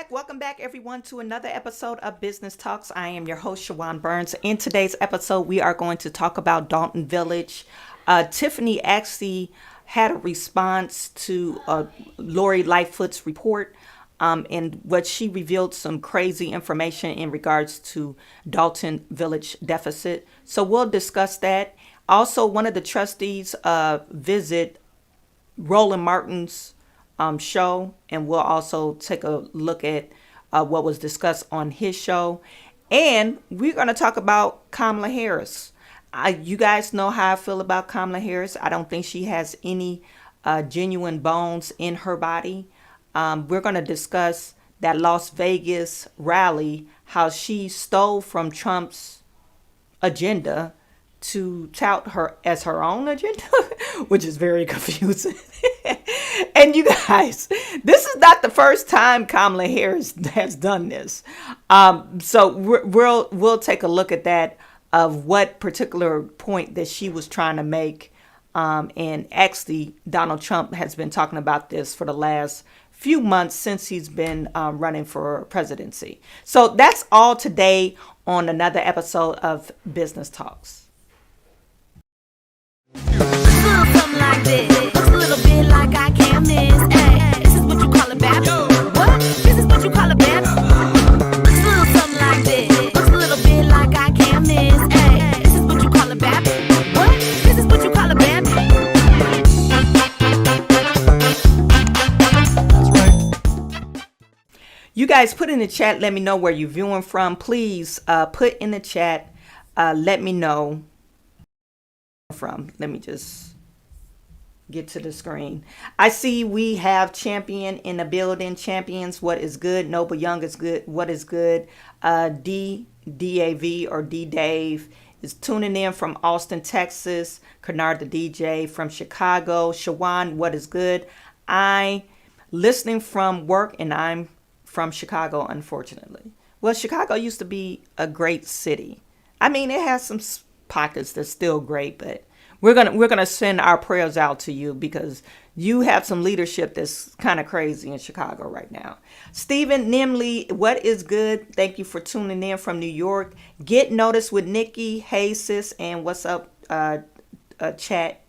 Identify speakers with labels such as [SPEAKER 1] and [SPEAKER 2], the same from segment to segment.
[SPEAKER 1] Welcome back, everyone, to another episode of Business Talks. I am your host, Chawanne Burns. In today's episode, we are going to talk about Dolton Village. Tiffany actually had a response to Lori Lightfoot's report, and what she revealed some crazy information in regards to Dolton Village deficit. So we'll discuss that. Also, one of the trustees visit Roland Martin's show, and we'll also take a look at what was discussed on his show. And we're going to talk about Kamala Harris. You guys know how I feel about Kamala Harris. I don't think she has any genuine bones in her body. We're going to discuss that Las Vegas rally, how she stole from Trump's agenda to tout her as her own agenda, which is very confusing. And you guys, this is not the first time Kamala Harris has done this. So we'll take a look at that, of what particular point that she was trying to make. And actually, Donald Trump has been talking about this for the last few months since he's been running for presidency. So that's all today on another episode of Business Talks.
[SPEAKER 2] Something like this. Looks a little bit like I can't miss. Hey, this is what you call a bad. What? This is what you call a bad. Looks a little something like this. Looks a little bit like I can't miss. Hey, this is what you call a bad. What? This is what you call a bad.
[SPEAKER 1] You guys put in the chat, let me know where you're viewing from. Please put in the chat, let me know from. Let me just get to the screen. I see we have Champion in the building. Champions, what is good? Noble Young is good. What is good? DAV or D Dave is tuning in from Austin, Texas. Kennard the DJ from Chicago. Chawanne, what is good? I listening from work, and I'm from Chicago, unfortunately. Well, Chicago used to be a great city. I mean, it has some pockets that's still great, but we're gonna send our prayers out to you, because you have some leadership that's kind of crazy in Chicago right now. Stephen Nimley, what is good? Thank you for tuning in from New York. Get Noticed with Nikki. Hey sis, and what's up, chat?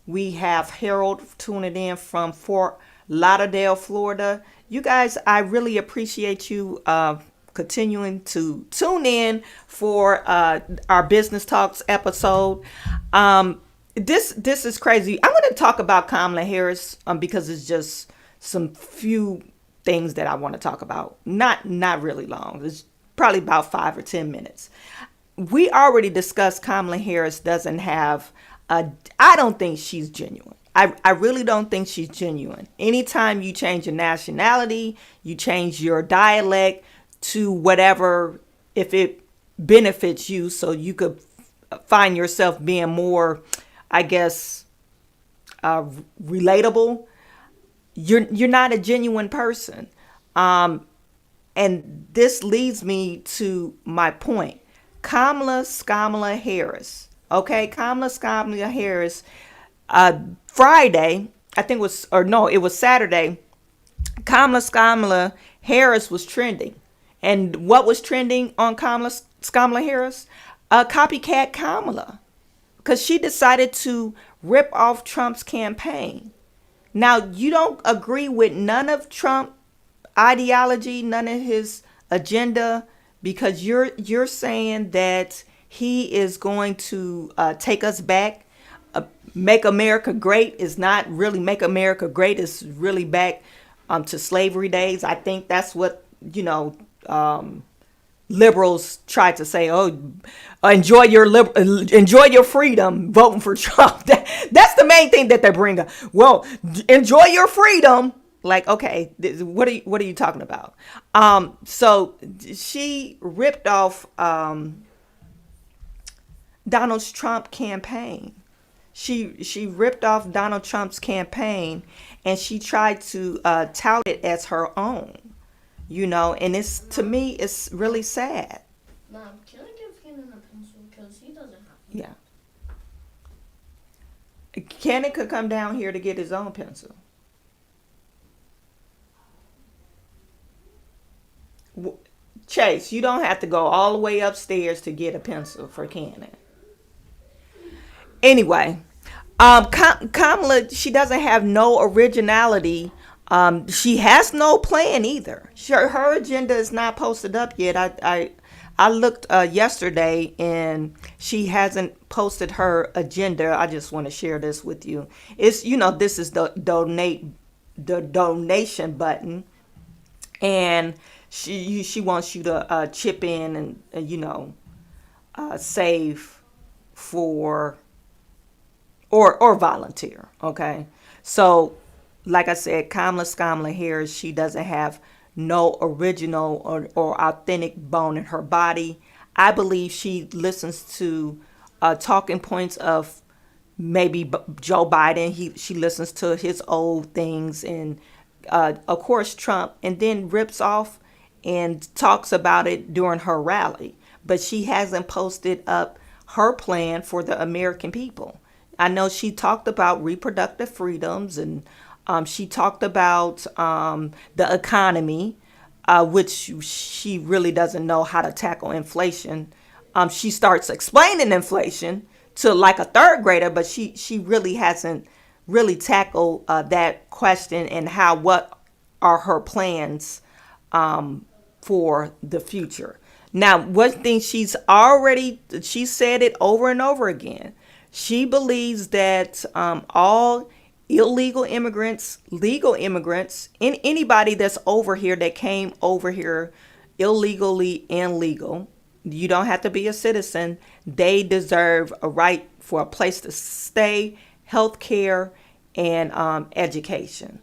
[SPEAKER 1] We have Harold tuning in from Fort Lauderdale, Florida. You guys, I really appreciate you continuing to tune in for our Business Talks episode. This is crazy. I'm going to talk about Kamala Harris because it's just some few things that I want to talk about. Not really long. It's probably about 5 or 10 minutes. We already discussed Kamala Harris doesn't have I don't think she's genuine. I really don't think she's genuine. Anytime you change your nationality, you change your dialect to whatever, if it benefits you, so you could find yourself being more, I guess, relatable, you're not a genuine person. And this leads me to my point. Kamala Harris. Okay, Kamala Harris. Friday, I think it was Saturday. Kamala Harris was trending. And what was trending on Kamala Harris? Copycat Kamala. Because she decided to rip off Trump's campaign. Now, you don't agree with none of Trump ideology, none of his agenda, because you're saying that he is going to take us back. Make America great is not really make America great. It's really back to slavery days. I think that's what, liberals try to say. Oh, enjoy your freedom voting for Trump. That's the main thing that they bring up. Well, enjoy your freedom. Like, okay, what are you talking about? So she ripped off Donald Trump campaign. She ripped off Donald Trump's campaign, and she tried to tout it as her own, and to me, it's really sad.
[SPEAKER 3] Mom, can I give Cannon a pencil? Because he doesn't have
[SPEAKER 1] Yeah. Cannon could come down here to get his own pencil. Chase, you don't have to go all the way upstairs to get a pencil for Cannon. Anyway, Kamala, she doesn't have no originality. She has no plan either. Her agenda is not posted up yet. I looked yesterday, and she hasn't posted her agenda. I just want to share this with you. It's, this is the donation button, and she wants you to chip in and save for or volunteer. Okay, so like I said, Kamala Harris, she doesn't have no original or authentic bone in her body. I believe she listens to talking points of maybe Joe Biden. She listens to his old things, and of course Trump, and then rips off and talks about it during her rally. But she hasn't posted up her plan for the American people. I know she talked about reproductive freedoms, and she talked about the economy, which she really doesn't know how to tackle inflation. She starts explaining inflation to like a third grader, but she really hasn't really tackled that question and what are her plans for the future. Now, one thing she said it over and over again. She believes that all illegal immigrants, legal immigrants, and anybody that's over here that came over here illegally and legal, you don't have to be a citizen. They deserve a right for a place to stay, health care, and education.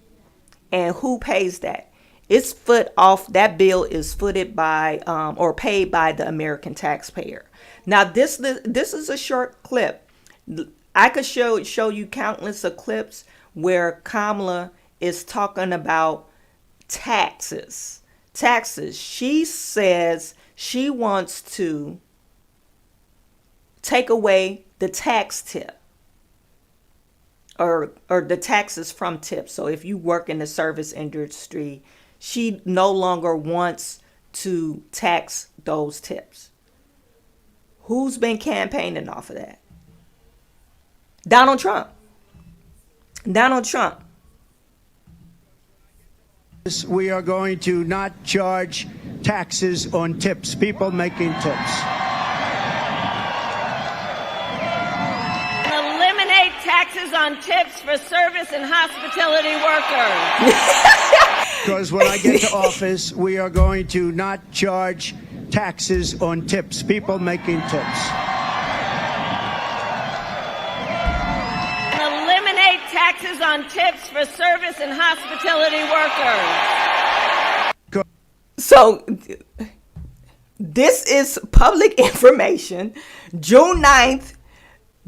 [SPEAKER 1] And who pays that? It's that bill is footed by or paid by the American taxpayer. Now, this is a short clip. I could show you countless of clips where Kamala is talking about taxes. She says she wants to take away the tax tip or the taxes from tips. So if you work in the service industry, she no longer wants to tax those tips. Who's been campaigning off of that? Donald Trump.
[SPEAKER 4] We are going to not charge taxes on tips, people making tips.
[SPEAKER 5] Eliminate taxes on tips for service and hospitality workers.
[SPEAKER 4] Because when I get to office, we are going to not charge taxes on tips, people making tips.
[SPEAKER 5] Taxes on tips for service and hospitality workers.
[SPEAKER 1] So this is public information. June 9th,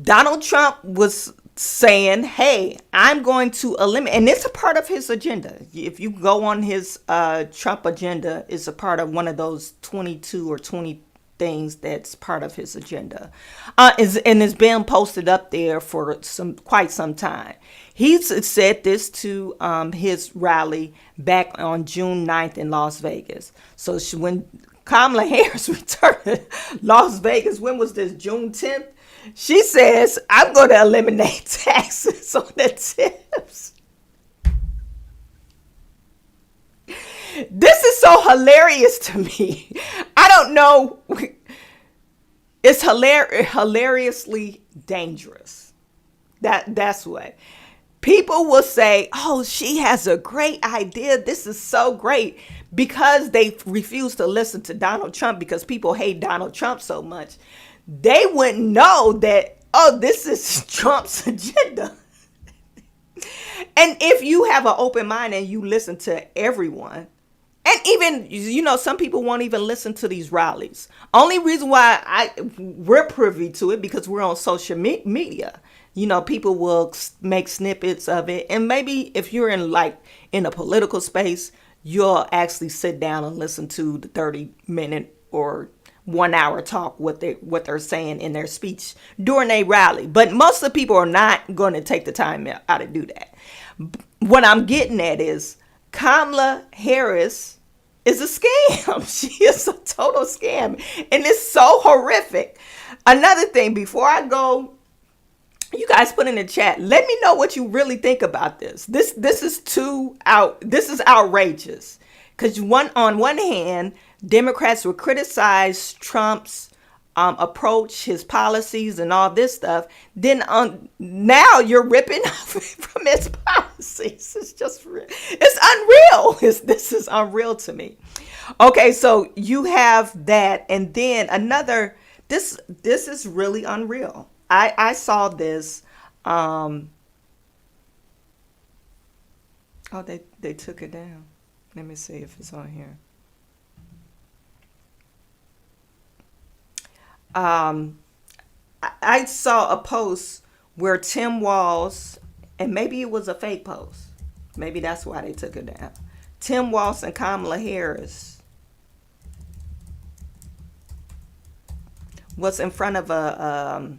[SPEAKER 1] Donald Trump was saying, hey, I'm going to eliminate, and it's a part of his agenda. If you go on his Trump agenda, it's a part of one of those 22 or 20 things that's part of his agenda, and it's been posted up there for quite some time. He's said this to his rally back on June 9th in Las Vegas. So when Kamala Harris returned to Las Vegas, when was this, June 10th? She says, I'm going to eliminate taxes on the tips. This is so hilarious to me. I don't know. It's hilariously dangerous. That's what. People will say, oh, she has a great idea. This is so great, because they refuse to listen to Donald Trump, because people hate Donald Trump so much. They wouldn't know that, oh, this is Trump's agenda. And if you have an open mind and you listen to everyone, and even, some people won't even listen to these rallies. Only reason why we're privy to it, because we're on social media. People will make snippets of it. And maybe if you're in a political space, you'll actually sit down and listen to the 30-minute or 1 hour talk, what they're saying in their speech during a rally. But most of the people are not going to take the time out to do that. What I'm getting at is Kamala Harris is a scam. She is a total scam. And it's so horrific. Another thing, before I go, you guys put in the chat, let me know what you really think about this. This is outrageous. Because on one hand, Democrats will criticize Trump's approach, his policies, and all this stuff. Then now you're ripping off from his policies. It's unreal. This is unreal to me. Okay, so you have that, and then another. This is really unreal. I saw this. Oh, they took it down. Let me see if it's on here. I saw a post where Tim Walz, and maybe it was a fake post. Maybe that's why they took it down. Tim Walz and Kamala Harris was in front of a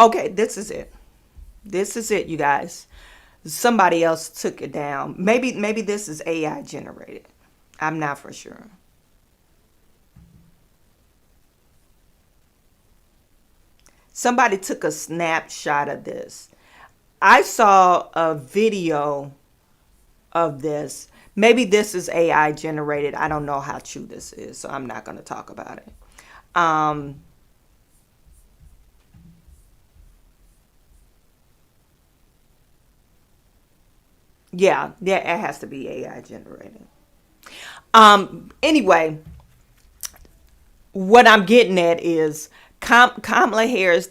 [SPEAKER 1] okay, this is it. This is it, you guys. Somebody else took it down. Maybe this is AI generated. I'm not for sure. Somebody took a snapshot of this. I saw a video of this. Maybe this is AI generated. I don't know how true this is, so I'm not going to talk about it. Yeah, it has to be AI generated. Anyway, what I'm getting at is Kamala Harris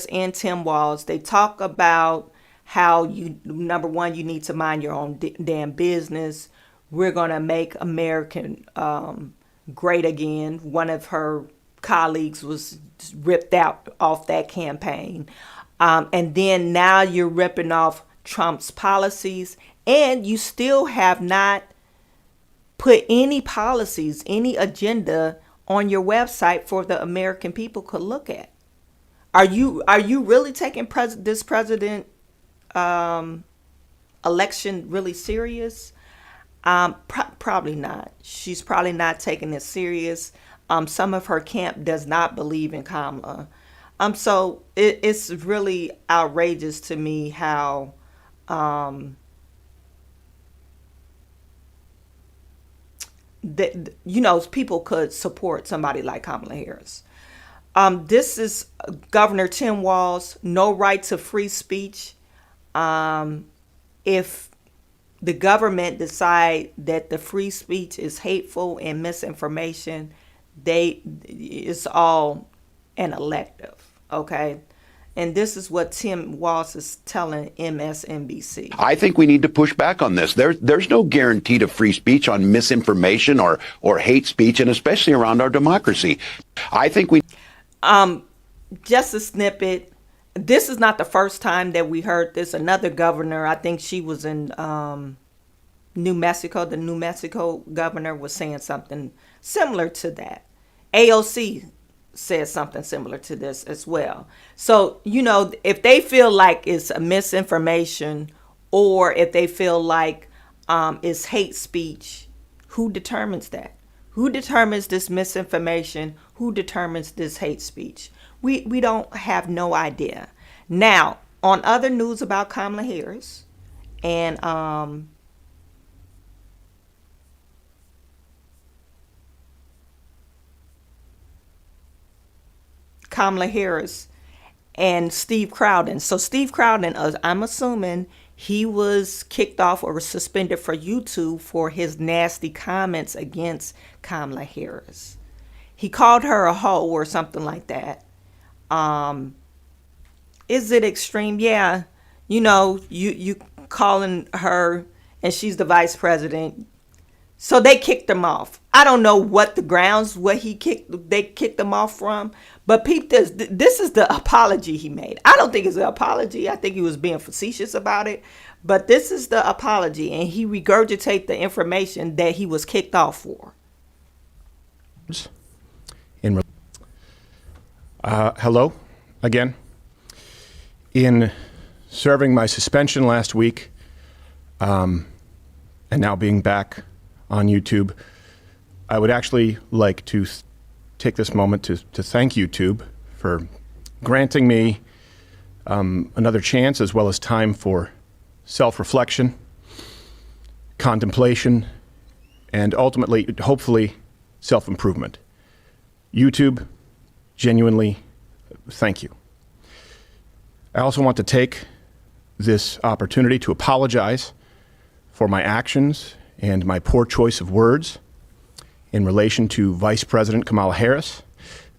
[SPEAKER 1] and Tim Walz, they talk about how number one, you need to mind your own damn business. We're going to make American great again. One of her colleagues was ripped out off that campaign. And then now you're ripping off Trump's policies, and you still have not put any policies, any agenda on your website for the American people could look at. Are you really taking this president election really serious? Probably not. She's probably not taking it serious. Some of her camp does not believe in Kamala. So it's really outrageous to me how that people could support somebody like Kamala Harris. This is Governor Tim Walz, no right to free speech. If the government decide that the free speech is hateful and misinformation, it's all an elective, okay? And this is what Tim Walz is telling MSNBC.
[SPEAKER 6] I think we need to push back on this. There's no guarantee to free speech on misinformation or hate speech, and especially around our democracy. I think we...
[SPEAKER 1] Just a snippet. This is not the first time that we heard this. Another governor, I think she was in New Mexico. The New Mexico governor was saying something similar to that. AOC said something similar to this as well. So, if they feel like it's a misinformation, or if they feel like it's hate speech, who determines that? Who determines this misinformation? Who determines this hate speech? We don't have no idea. Now, on other news about Kamala Harris and Kamala Harris and Steve Crowden. So Steve Crowden, I'm assuming he was kicked off or suspended for YouTube for his nasty comments against Kamala Harris. He called her a hoe or something like that. Is it extreme? Yeah. You calling her, and she's the vice president. So they kicked him off. I don't know what the grounds they kicked him off from, but peep this. This is the apology he made. I don't think it's an apology. I think he was being facetious about it, but this is the apology, and he regurgitated the information that he was kicked off for.
[SPEAKER 7] Hello again. In serving my suspension last week, and now being back on YouTube, I would actually like to take this moment to thank YouTube for granting me another chance, as well as time for self-reflection, contemplation, and ultimately, hopefully, self-improvement. YouTube, genuinely, thank you. I also want to take this opportunity to apologize for my actions and my poor choice of words in relation to Vice President Kamala Harris.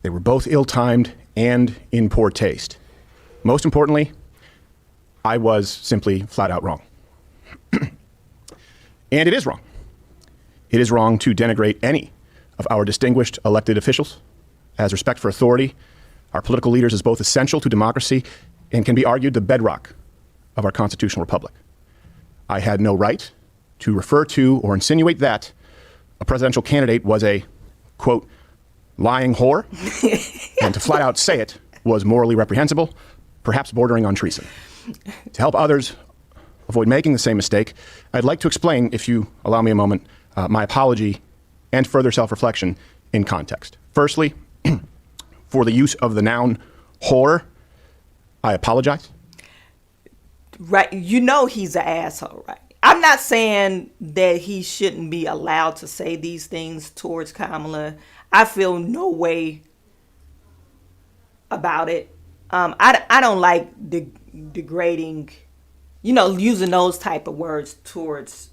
[SPEAKER 7] They were both ill-timed and in poor taste. Most importantly, I was simply flat out wrong. And it is wrong. It is wrong to denigrate any of our distinguished elected officials, as respect for authority, our political leaders, is both essential to democracy and can be argued the bedrock of our constitutional republic. I had no right to refer to or insinuate that a presidential candidate was a, quote, lying whore, and to flat out say it was morally reprehensible, perhaps bordering on treason. To help others avoid making the same mistake, I'd like to explain, if you allow me a moment, my apology and further self-reflection in context. Firstly, for the use of the noun whore, I apologize.
[SPEAKER 1] Right. You know he's an asshole, right? I'm not saying that he shouldn't be allowed to say these things towards Kamala. I feel no way about it. I don't like degrading, using those type of words towards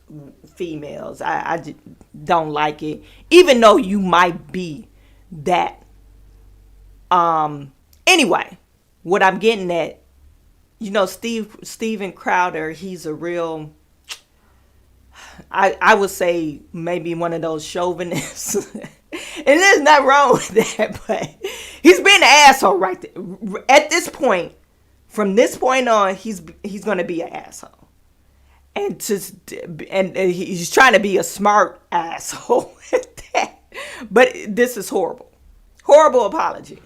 [SPEAKER 1] females. I just don't like it, even though you might be that. Anyway, what I'm getting at, Steven Crowder, he's a real, I would say maybe one of those chauvinists. And there's nothing wrong with that, but he's being an asshole right there. At this point, from this point on, he's going to be an asshole. And he's trying to be a smart asshole at that. But this is horrible. Horrible apology.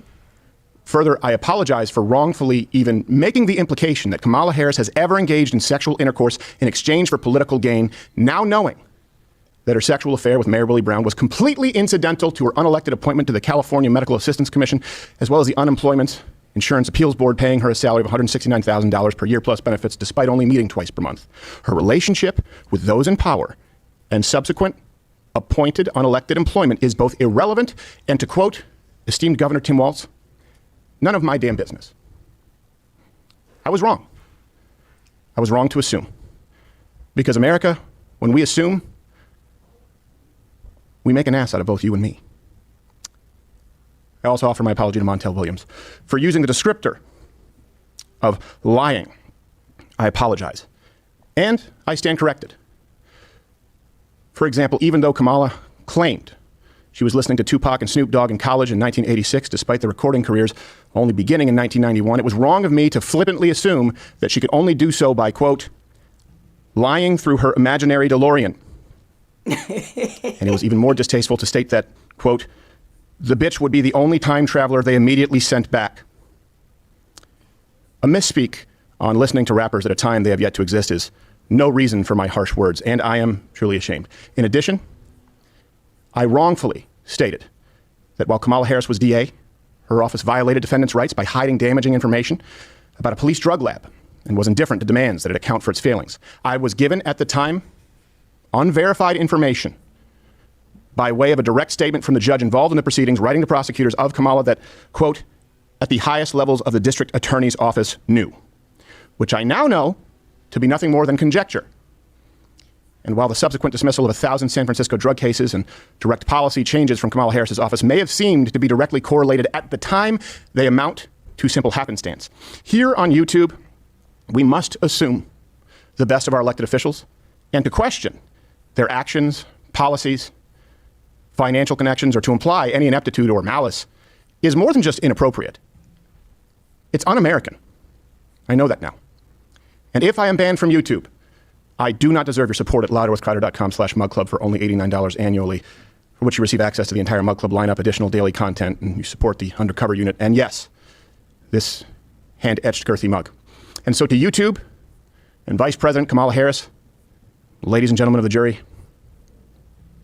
[SPEAKER 7] Further, I apologize for wrongfully even making the implication that Kamala Harris has ever engaged in sexual intercourse in exchange for political gain, now knowing that her sexual affair with Mayor Willie Brown was completely incidental to her unelected appointment to the California Medical Assistance Commission, as well as the Unemployment Insurance Appeals Board paying her a salary of $169,000 per year plus benefits, despite only meeting twice per month. Her relationship with those in power and subsequent appointed unelected employment is both irrelevant and, to quote esteemed Governor Tim Walz, none of my damn business. I was wrong. I was wrong to assume. Because America, when we assume, we make an ass out of both you and me. I also offer my apology to Montel Williams for using the descriptor of lying. I apologize. And I stand corrected. For example, even though Kamala claimed she was listening to Tupac and Snoop Dogg in college in 1986, despite their recording careers only beginning in 1991, it was wrong of me to flippantly assume that she could only do so by, quote, lying through her imaginary DeLorean. And it was even more distasteful to state that, quote, the bitch would be the only time traveler they immediately sent back. A misspeak on listening to rappers at a time they have yet to exist is no reason for my harsh words, and I am truly ashamed. In addition, I wrongfully stated that while Kamala Harris was DA, her office violated defendants' rights by hiding damaging information about a police drug lab and was indifferent to demands that it account for its failings. I was given at the time unverified information by way of a direct statement from the judge involved in the proceedings, writing to prosecutors of Kamala that, quote, at the highest levels of the district attorney's office knew, which I now know to be nothing more than conjecture. And while the subsequent dismissal of 1,000 San Francisco drug cases and direct policy changes from Kamala Harris's office may have seemed to be directly correlated at the time, they amount to simple happenstance. Here on YouTube, we must assume the best of our elected officials and to question their actions, policies, financial connections, or to imply any ineptitude or malice is more than just inappropriate. It's un-American. I know that now. And if I am banned from YouTube, I do not deserve your support at louderwithcrowder.com/mugclub for only $89 annually, for which you receive access to the entire Mug Club lineup, additional daily content, and you support the undercover unit. And yes, this hand-etched girthy mug. And so to YouTube and Vice President Kamala Harris, ladies and gentlemen of the jury,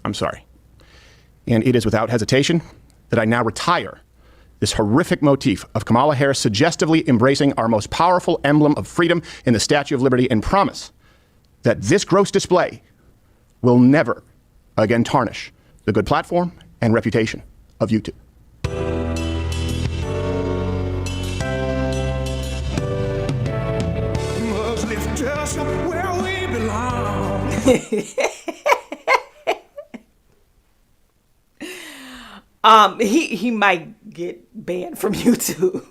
[SPEAKER 7] I'm sorry. And it is without hesitation that I now retire this horrific motif of Kamala Harris suggestively embracing our most powerful emblem of freedom in the Statue of Liberty, and promise that this gross display will never again tarnish the good platform and reputation of YouTube.
[SPEAKER 1] He might get banned from YouTube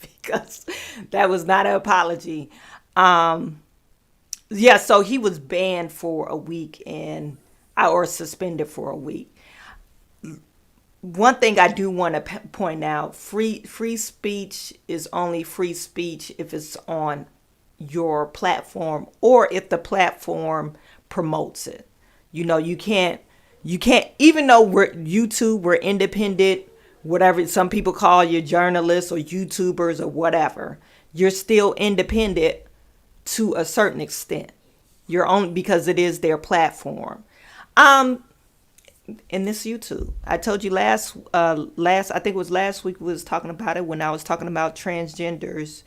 [SPEAKER 1] because that was not an apology. Yeah, so he was banned for a week or suspended for a week. One thing I do want to point out, free speech is only free speech if it's on your platform or if the platform promotes it. You know, you can't, even though we're independent, whatever some people call you, journalists or YouTubers or whatever, you're still independent to a certain extent. You're only because it is their platform. In this YouTube, I told you I think it was last week we was talking about it when I was talking about transgenders,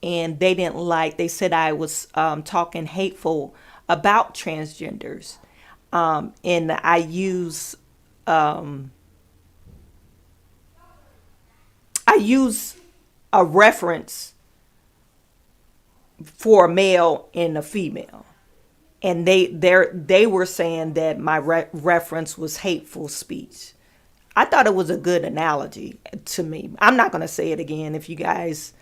[SPEAKER 1] and they said I was talking hateful about transgenders. And I use a reference for a male and a female, and they were saying that my reference was hateful speech. I thought it was a good analogy to me. I'm not going to say it again. If you guys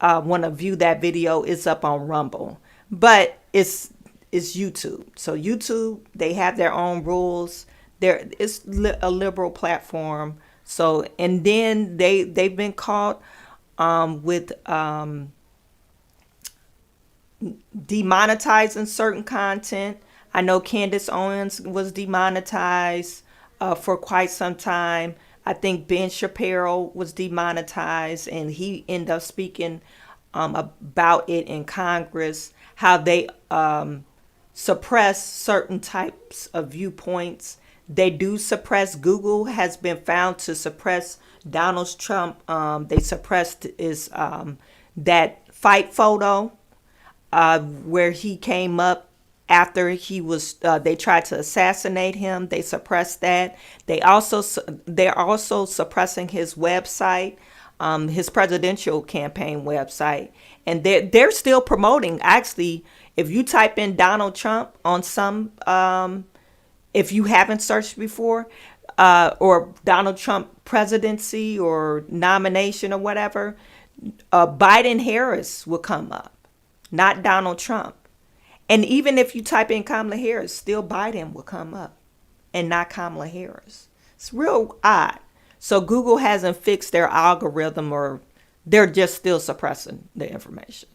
[SPEAKER 1] want to view that video, it's up on Rumble, but it's YouTube. So YouTube, they have their own rules. It's a liberal platform. So, and then they've been caught with demonetizing certain content. I know Candace Owens was demonetized for quite some time. I think Ben Shapiro was demonetized, and he ended up speaking about it in Congress, how they suppress certain types of viewpoints. They do suppress. Google has been found to suppress Donald Trump. They suppressed that fight photo where he came up after he was. They tried to assassinate him. They suppressed that. They're also suppressing his website, his presidential campaign website, and they're still promoting. Actually, if you type in Donald Trump on some, if you haven't searched before, or Donald Trump presidency or nomination or whatever, Biden Harris will come up, not Donald Trump. And even if you type in Kamala Harris, still Biden will come up and not Kamala Harris. It's real odd. So Google hasn't fixed their algorithm, or they're just still suppressing the information.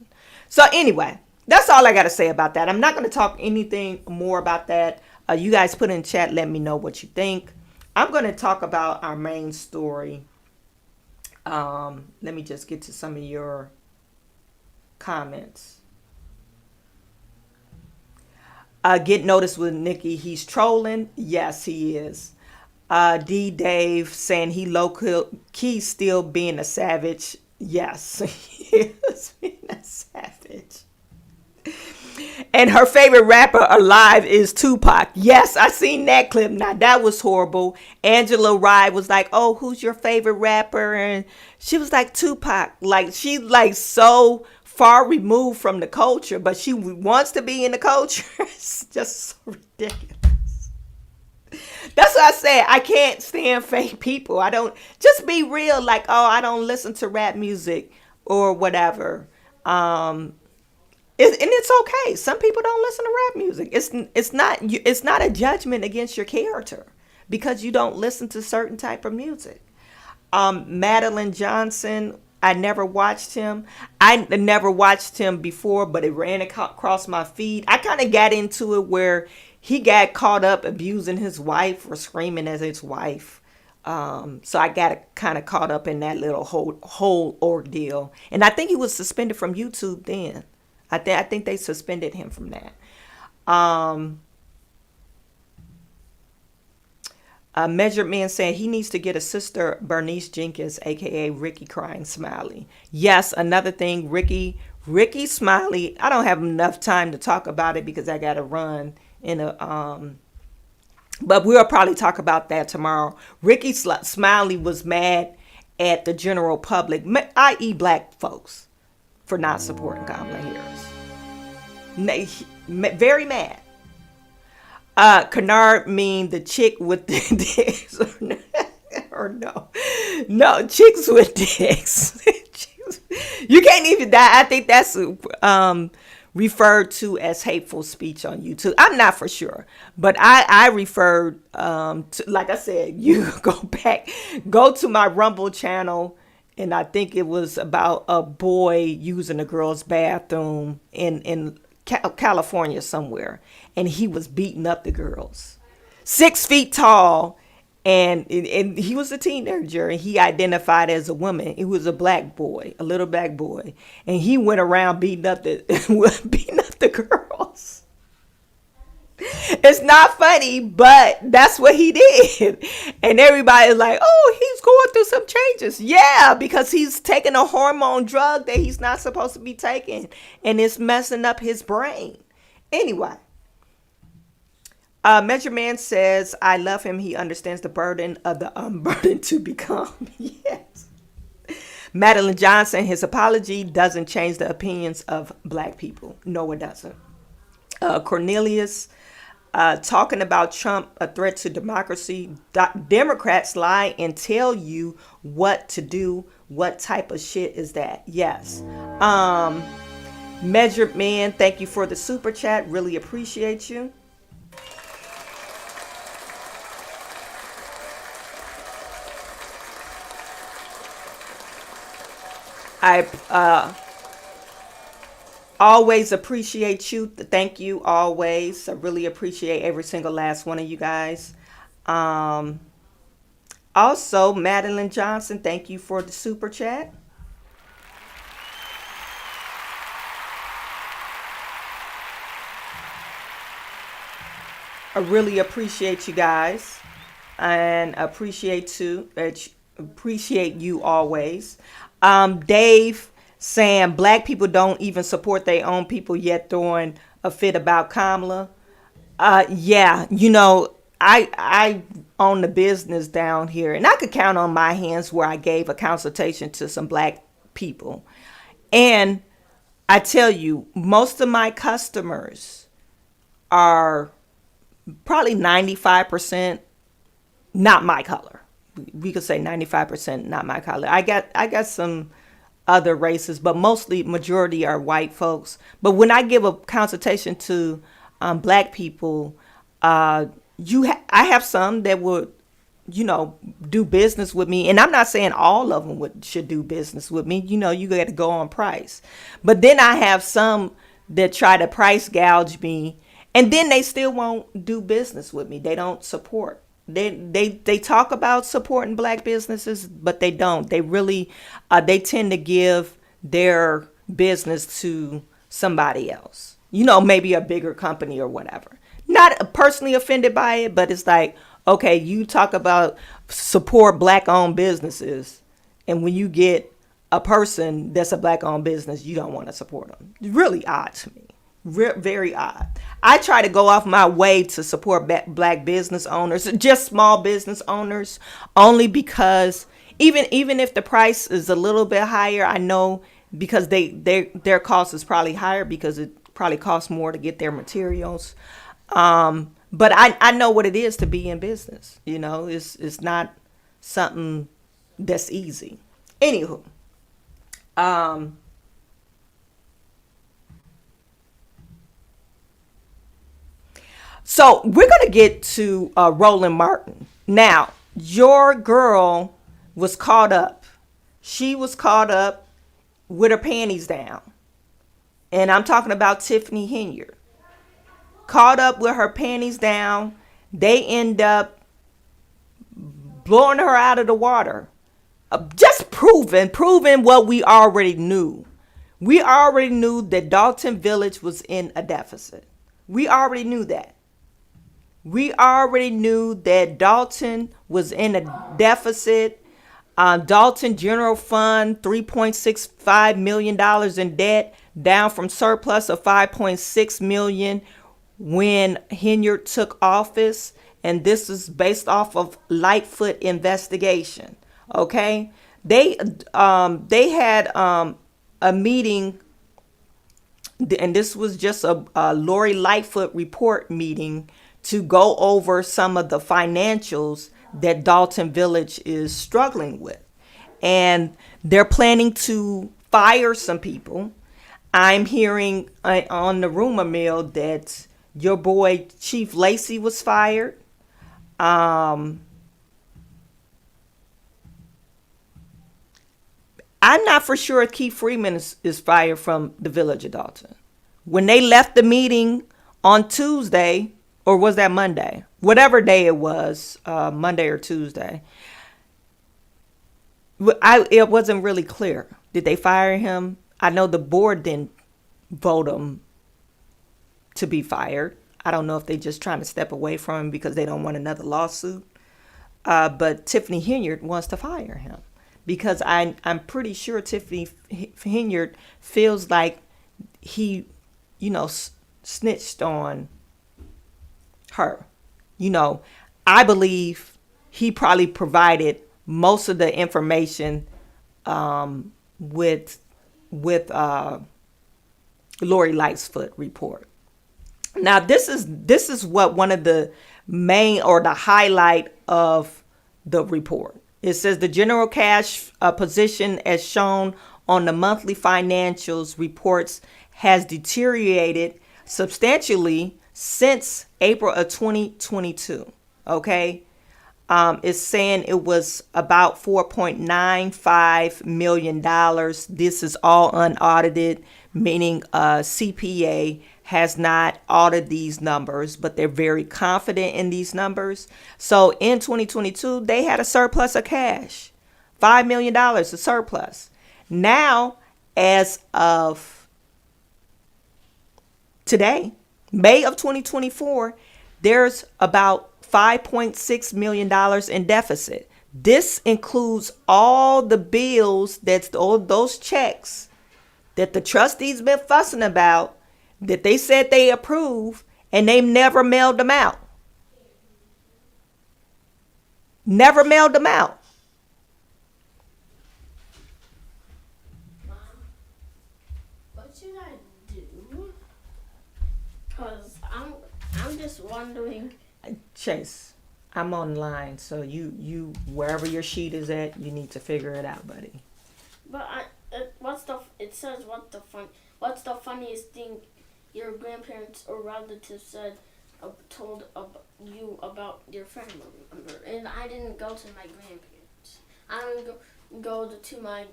[SPEAKER 1] So anyway, that's all I got to say about that. I'm not going to talk anything more about that. You guys put in chat, let me know what you think. I'm going to talk about our main story. Let me just get to some of your comments. Get noticed with Nikki. He's trolling. Yes, he is. D. Dave saying he low-key still being a savage. Yes, he is being a savage. And her favorite rapper alive is Tupac. Yes, I seen that clip. Now, that was horrible. Angela Rye was like, oh, who's your favorite rapper? And she was like, Tupac. Like, she's like so far removed from the culture, but she wants to be in the culture. It's just so ridiculous. That's what I said. I can't stand fake people. I don't, just be real. Like, oh, I don't listen to rap music or whatever. And it's okay. Some people don't listen to rap music. It's not a judgment against your character. because you don't listen to certain type of music. Madeline Johnson, I never watched him. I never watched him before, but it ran across my feed. I kind of got into it where he got caught up abusing his wife or screaming at his wife. So I got kind of caught up in that little whole ordeal. And I think he was suspended from YouTube then. I think they suspended him from that. Measured Man saying he needs to get a sister, Bernice Jenkins, aka Ricky Crying Smiley. Yes, another thing, Ricky Smiley. I don't have enough time to talk about it because I got to run in a but we'll probably talk about that tomorrow. Ricky Smiley was mad at the general public, i.e. black folks, for not supporting Kamala Harris. Very mad. Kennard mean the chick with the dicks or no, chicks with dicks. You can't even die. I think that's referred to as hateful speech on YouTube. I'm not for sure, but I referred to, like I said, you go to my Rumble channel, and I think it was about a boy using a girl's bathroom in California somewhere, and he was beating up the girls. 6 feet tall, and he was a teenager, and he identified as a woman. He was a black boy, a little black boy, and he went around beating up the girls. It's not funny, but that's what he did. And everybody's like, oh, he's going through some changes. Yeah, because he's taking a hormone drug that he's not supposed to be taking, and it's messing up his brain. Anyway, Measure Man says, I love him. He understands the burden of the unburdened to become. Yes. Madeline Johnson, his apology doesn't change the opinions of black people. No, it doesn't. Cornelius, talking about Trump, a threat to democracy. Democrats lie and tell you what to do. What type of shit is that? Yes. Measured Man, thank you for the super chat. Really appreciate you. I always appreciate you. Thank you always. I really appreciate every single last one of you guys. Also, Madeline Johnson, thank you for the super chat. I really appreciate you guys, and appreciate you always. Dave saying black people don't even support their own people, yet throwing a fit about Kamala. Yeah, I own the business down here, and I could count on my hands where I gave a consultation to some black people. And I tell you, most of my customers are probably 95% not my color. We could say 95% not my color. I got some other races, but majority are white folks. But when I give a consultation to black people, I have some that would, do business with me. And I'm not saying all of them should do business with me. You got to go on price. But then I have some that try to price gouge me, and then they still won't do business with me. They don't support. They talk about supporting black businesses, but they don't. They really, they tend to give their business to somebody else, maybe a bigger company or whatever. Not personally offended by it, but it's like, okay, you talk about support black owned businesses, and when you get a person that's a black owned business, you don't want to support them. Really odd to me. Very odd. I try to go off my way to support black business owners, just small business owners, only because even if the price is a little bit higher, I know because their cost is probably higher because it probably costs more to get their materials. But I know what it is to be in business. It's not something that's easy. Anywho, so we're going to get to Roland Martin. Now, your girl was caught up. She was caught up with her panties down. And I'm talking about Tiffany Henyard. Caught up with her panties down. They end up blowing her out of the water. Just proving what we already knew. We already knew that Dolton Village was in a deficit. We already knew that. We already knew that Dolton was in a deficit. Dolton General Fund, $3.65 million in debt, down from surplus of $5.6 million when Henyard took office. And this is based off of Lightfoot investigation. Okay, they had a meeting, and this was just a Lori Lightfoot report meeting to go over some of the financials that Dolton Village is struggling with, and they're planning to fire some people. I'm hearing on the rumor mill that your boy Chief Lacey was fired. I'm not for sure Keith Freeman is fired from the Village of Dolton. When they left the meeting on Tuesday, or was that Monday? Whatever day it was, Monday or Tuesday, it wasn't really clear. Did they fire him? I know the board didn't vote him to be fired. I don't know if they're just trying to step away from him because they don't want another lawsuit. But Tiffany Henyard wants to fire him because I'm pretty sure Tiffany Henyard feels like he, snitched on her. I believe he probably provided most of the information with Lori Lightfoot report. Now, this is what one of the main or the highlight of the report. It says the general cash position as shown on the monthly financials reports has deteriorated substantially since April of 2022. Okay. It's saying it was about $4.95 million. This is all unaudited, meaning CPA has not audited these numbers, but they're very confident in these numbers. So in 2022, they had a surplus of cash, $5 million of surplus. Now, as of today, May of 2024, there's about $5.6 million in deficit. This includes all the bills, that's all those checks that the trustees been fussing about, that they said they approve, and they never mailed them out. Never mailed them out.
[SPEAKER 3] Mom, what should I do? Cause I'm just wondering.
[SPEAKER 1] Chase, I'm online, so you wherever your sheet is at, you need to figure it out, buddy.
[SPEAKER 3] But it says what's the funniest thing your grandparents or relatives said told you about your family member? And I didn't go to my grandparents. I don't go to my.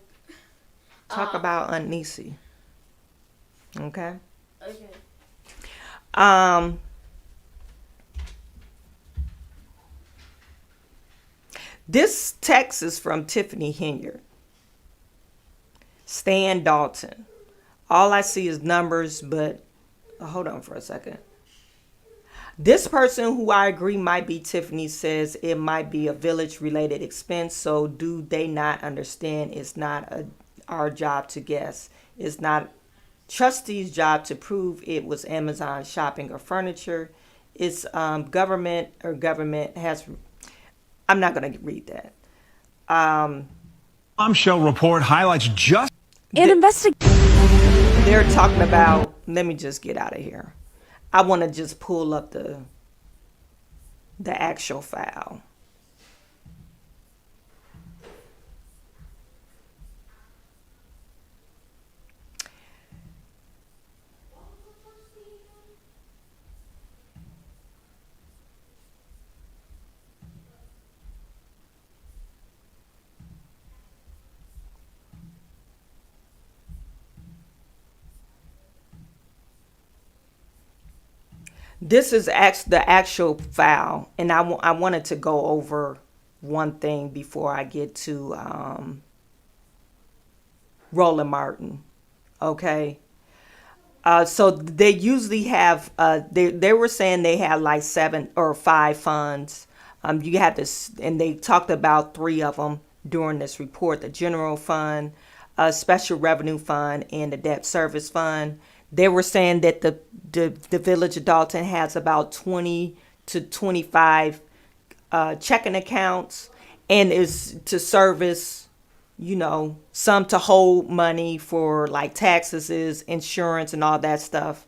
[SPEAKER 1] Talk about Aunt Niecy. Okay.
[SPEAKER 3] Okay.
[SPEAKER 1] This text is from Tiffany Henyard. Stan Dolton. All I see is numbers, but hold on for a second. This person, who I agree might be Tiffany, says it might be a village-related expense. So do they not understand it's not our job to guess? It's not trustee's job to prove it was Amazon shopping or furniture. It's government has. I'm not going to read that.
[SPEAKER 8] Bombshell report highlights just
[SPEAKER 2] An investigation.
[SPEAKER 1] They're talking about. Let me just get out of here. I want to just pull up the actual file. This is the actual file, and I wanted to go over one thing before I get to Roland Martin. Okay. So they usually have, they were saying they had like 7 or 5 funds. You had this, and they talked about 3 of them during this report: the general fund, special revenue fund, and the debt service fund. They were saying that the village of Dolton has about 20 to 25 checking accounts, and is to service, some to hold money for like taxes, insurance, and all that stuff.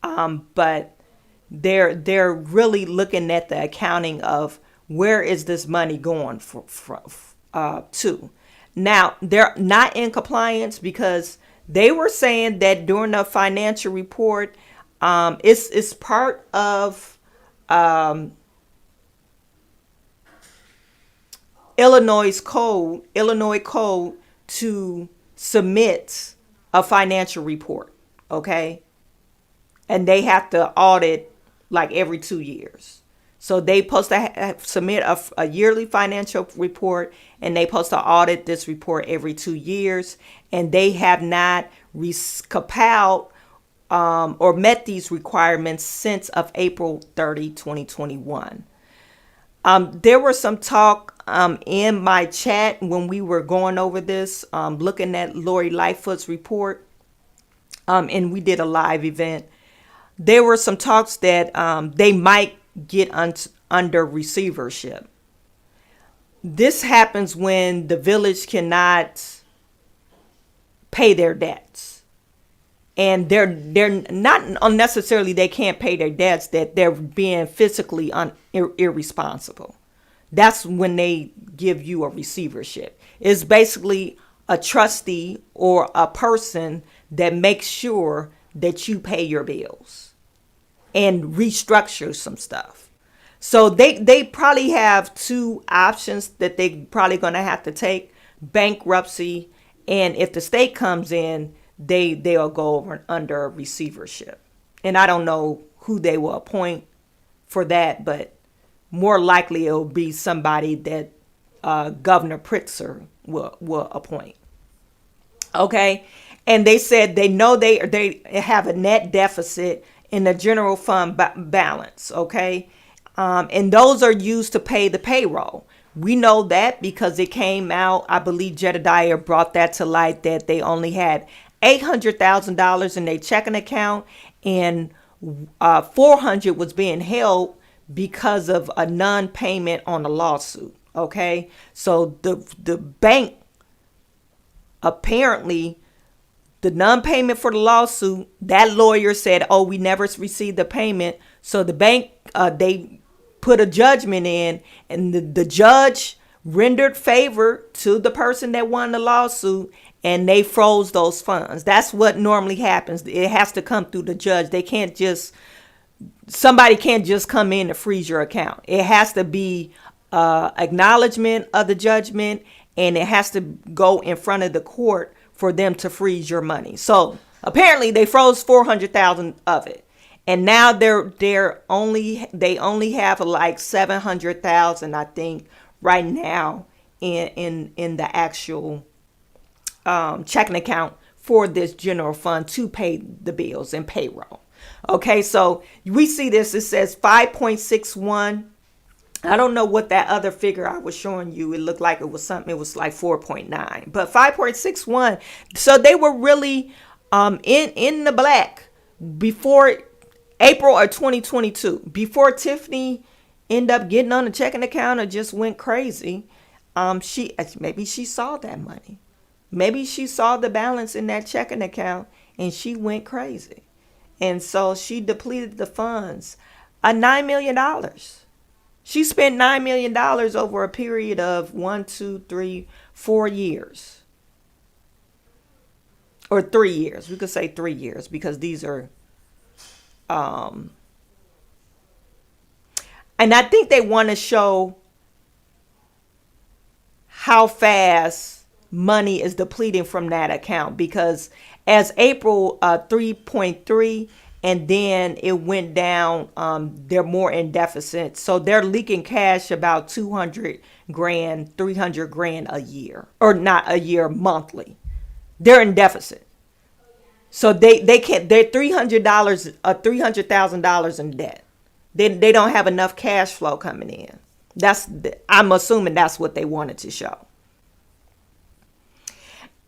[SPEAKER 1] But they're really looking at the accounting of where is this money going to. Now, they're not in compliance because they were saying that during the financial report, it's part of Illinois code to submit a financial report, okay? And they have to audit like every 2 years. So they supposed to submit a yearly financial report, and they supposed to audit this report every 2 years. And they have not compiled or met these requirements since of April 30, 2021. There was some talk in my chat when we were going over this, looking at Lori Lightfoot's report, and we did a live event. There were some talks that they might get under receivership. This happens when the village cannot pay their debts, and they're not unnecessarily they can't pay their debts, that they're being fiscally irresponsible. That's when they give you a receivership. It's basically a trustee or a person that makes sure that you pay your bills and restructure some stuff. So they probably have 2 options that they probably going to have to take: bankruptcy, and if the state comes in, they'll go over under receivership. And I don't know who they will appoint for that, but more likely it'll be somebody that Governor Pritzker will appoint. Okay, and they said they know they have a net deficit in the general fund balance. Okay, and those are used to pay the payroll. We know that because it came out, I believe Jedediah brought that to light, that they only had $800,000 in their checking account, and $400,000 was being held because of a non-payment on a lawsuit. Okay, so the bank, apparently the non-payment for the lawsuit, that lawyer said, oh, we never received the payment. So the bank, they put a judgment in, and the judge rendered favor to the person that won the lawsuit, and they froze those funds. That's what normally happens. It has to come through the judge. Somebody can't just come in to freeze your account. It has to be acknowledgement of the judgment, and it has to go in front of the court for them to freeze your money. So apparently they froze 400,000 of it, and now they only have like 700,000, I think, right now in the actual checking account for this general fund to pay the bills and payroll. Okay, so we see this. It says 5.61. I don't know what that other figure I was showing you. It looked like it was something. It was like 4.9, but 5.61. So they were really in the black before April of 2022. Before Tiffany ended up getting on the checking account or just went crazy. Maybe she saw that money. Maybe she saw the balance in that checking account and she went crazy. And so she depleted the funds. $9 million. She spent $9 million over a period of 4 years. Or 3 years. We could say 3 years because these are... and I think they want to show how fast money is depleting from that account, because as April 3.3 and then it went down. They're more in deficit, so they're leaking cash about 200 grand, 300 grand a year, or not a year, monthly. They're in deficit, so they can't. They're $300,000 in debt. They don't have enough cash flow coming in. I'm assuming that's what they wanted to show.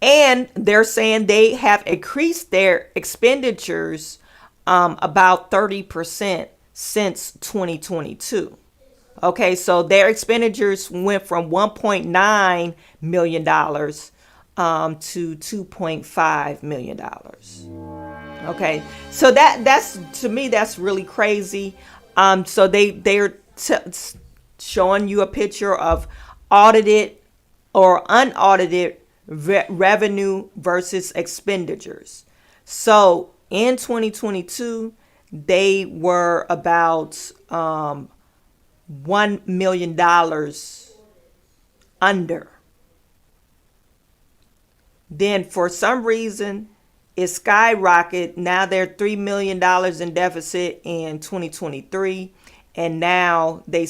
[SPEAKER 1] And they're saying they have increased their expenditures about 30% since 2022. Okay, so their expenditures went from $1.9 million to $2.5 million. Okay, so that's, to me, that's really crazy. So they're showing you a picture of audited or unaudited revenue versus expenditures. So in 2022, they were about $1 million under. Then for some reason, it skyrocketed. Now they're $3 million in deficit in 2023. And now they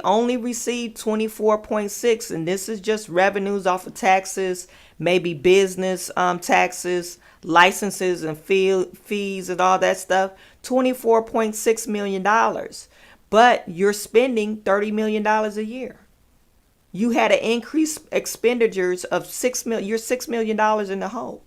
[SPEAKER 1] only received 24.6, and this is just revenues off of taxes, maybe business taxes, licenses and fees and all that stuff. $24.6 million, but you're spending $30 million a year. You had an increased expenditures of $6 million. You're $6 million in the hole.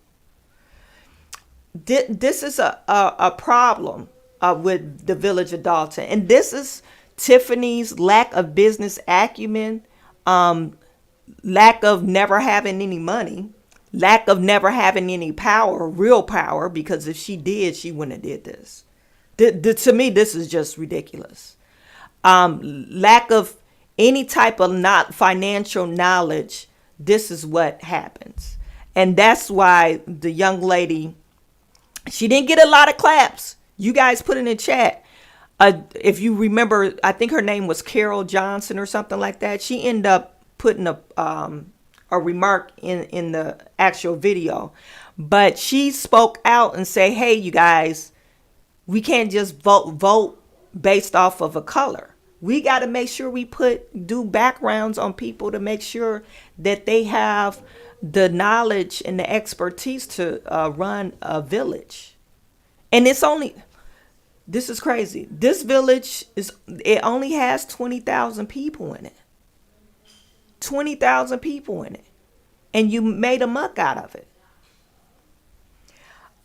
[SPEAKER 1] This is a problem with the Village of Dolton. And this is Tiffany's lack of business acumen, lack of never having any money, lack of never having any power, real power, because if she did, she wouldn't have did this. To me, this is just ridiculous. Lack of any type of not financial knowledge. This is what happens. And that's why the young lady, she didn't get a lot of claps. You guys put in the chat. If you remember, I think her name was Carol Johnson or something like that. She ended up putting a remark in the actual video. But she spoke out and say, hey, you guys, we can't just vote based off of a color. We got to make sure we do backgrounds on people to make sure that they have the knowledge and the expertise to run a village. And this is crazy. This village it only has 20,000 people in it. 20,000 people in it. And you made a muck out of it.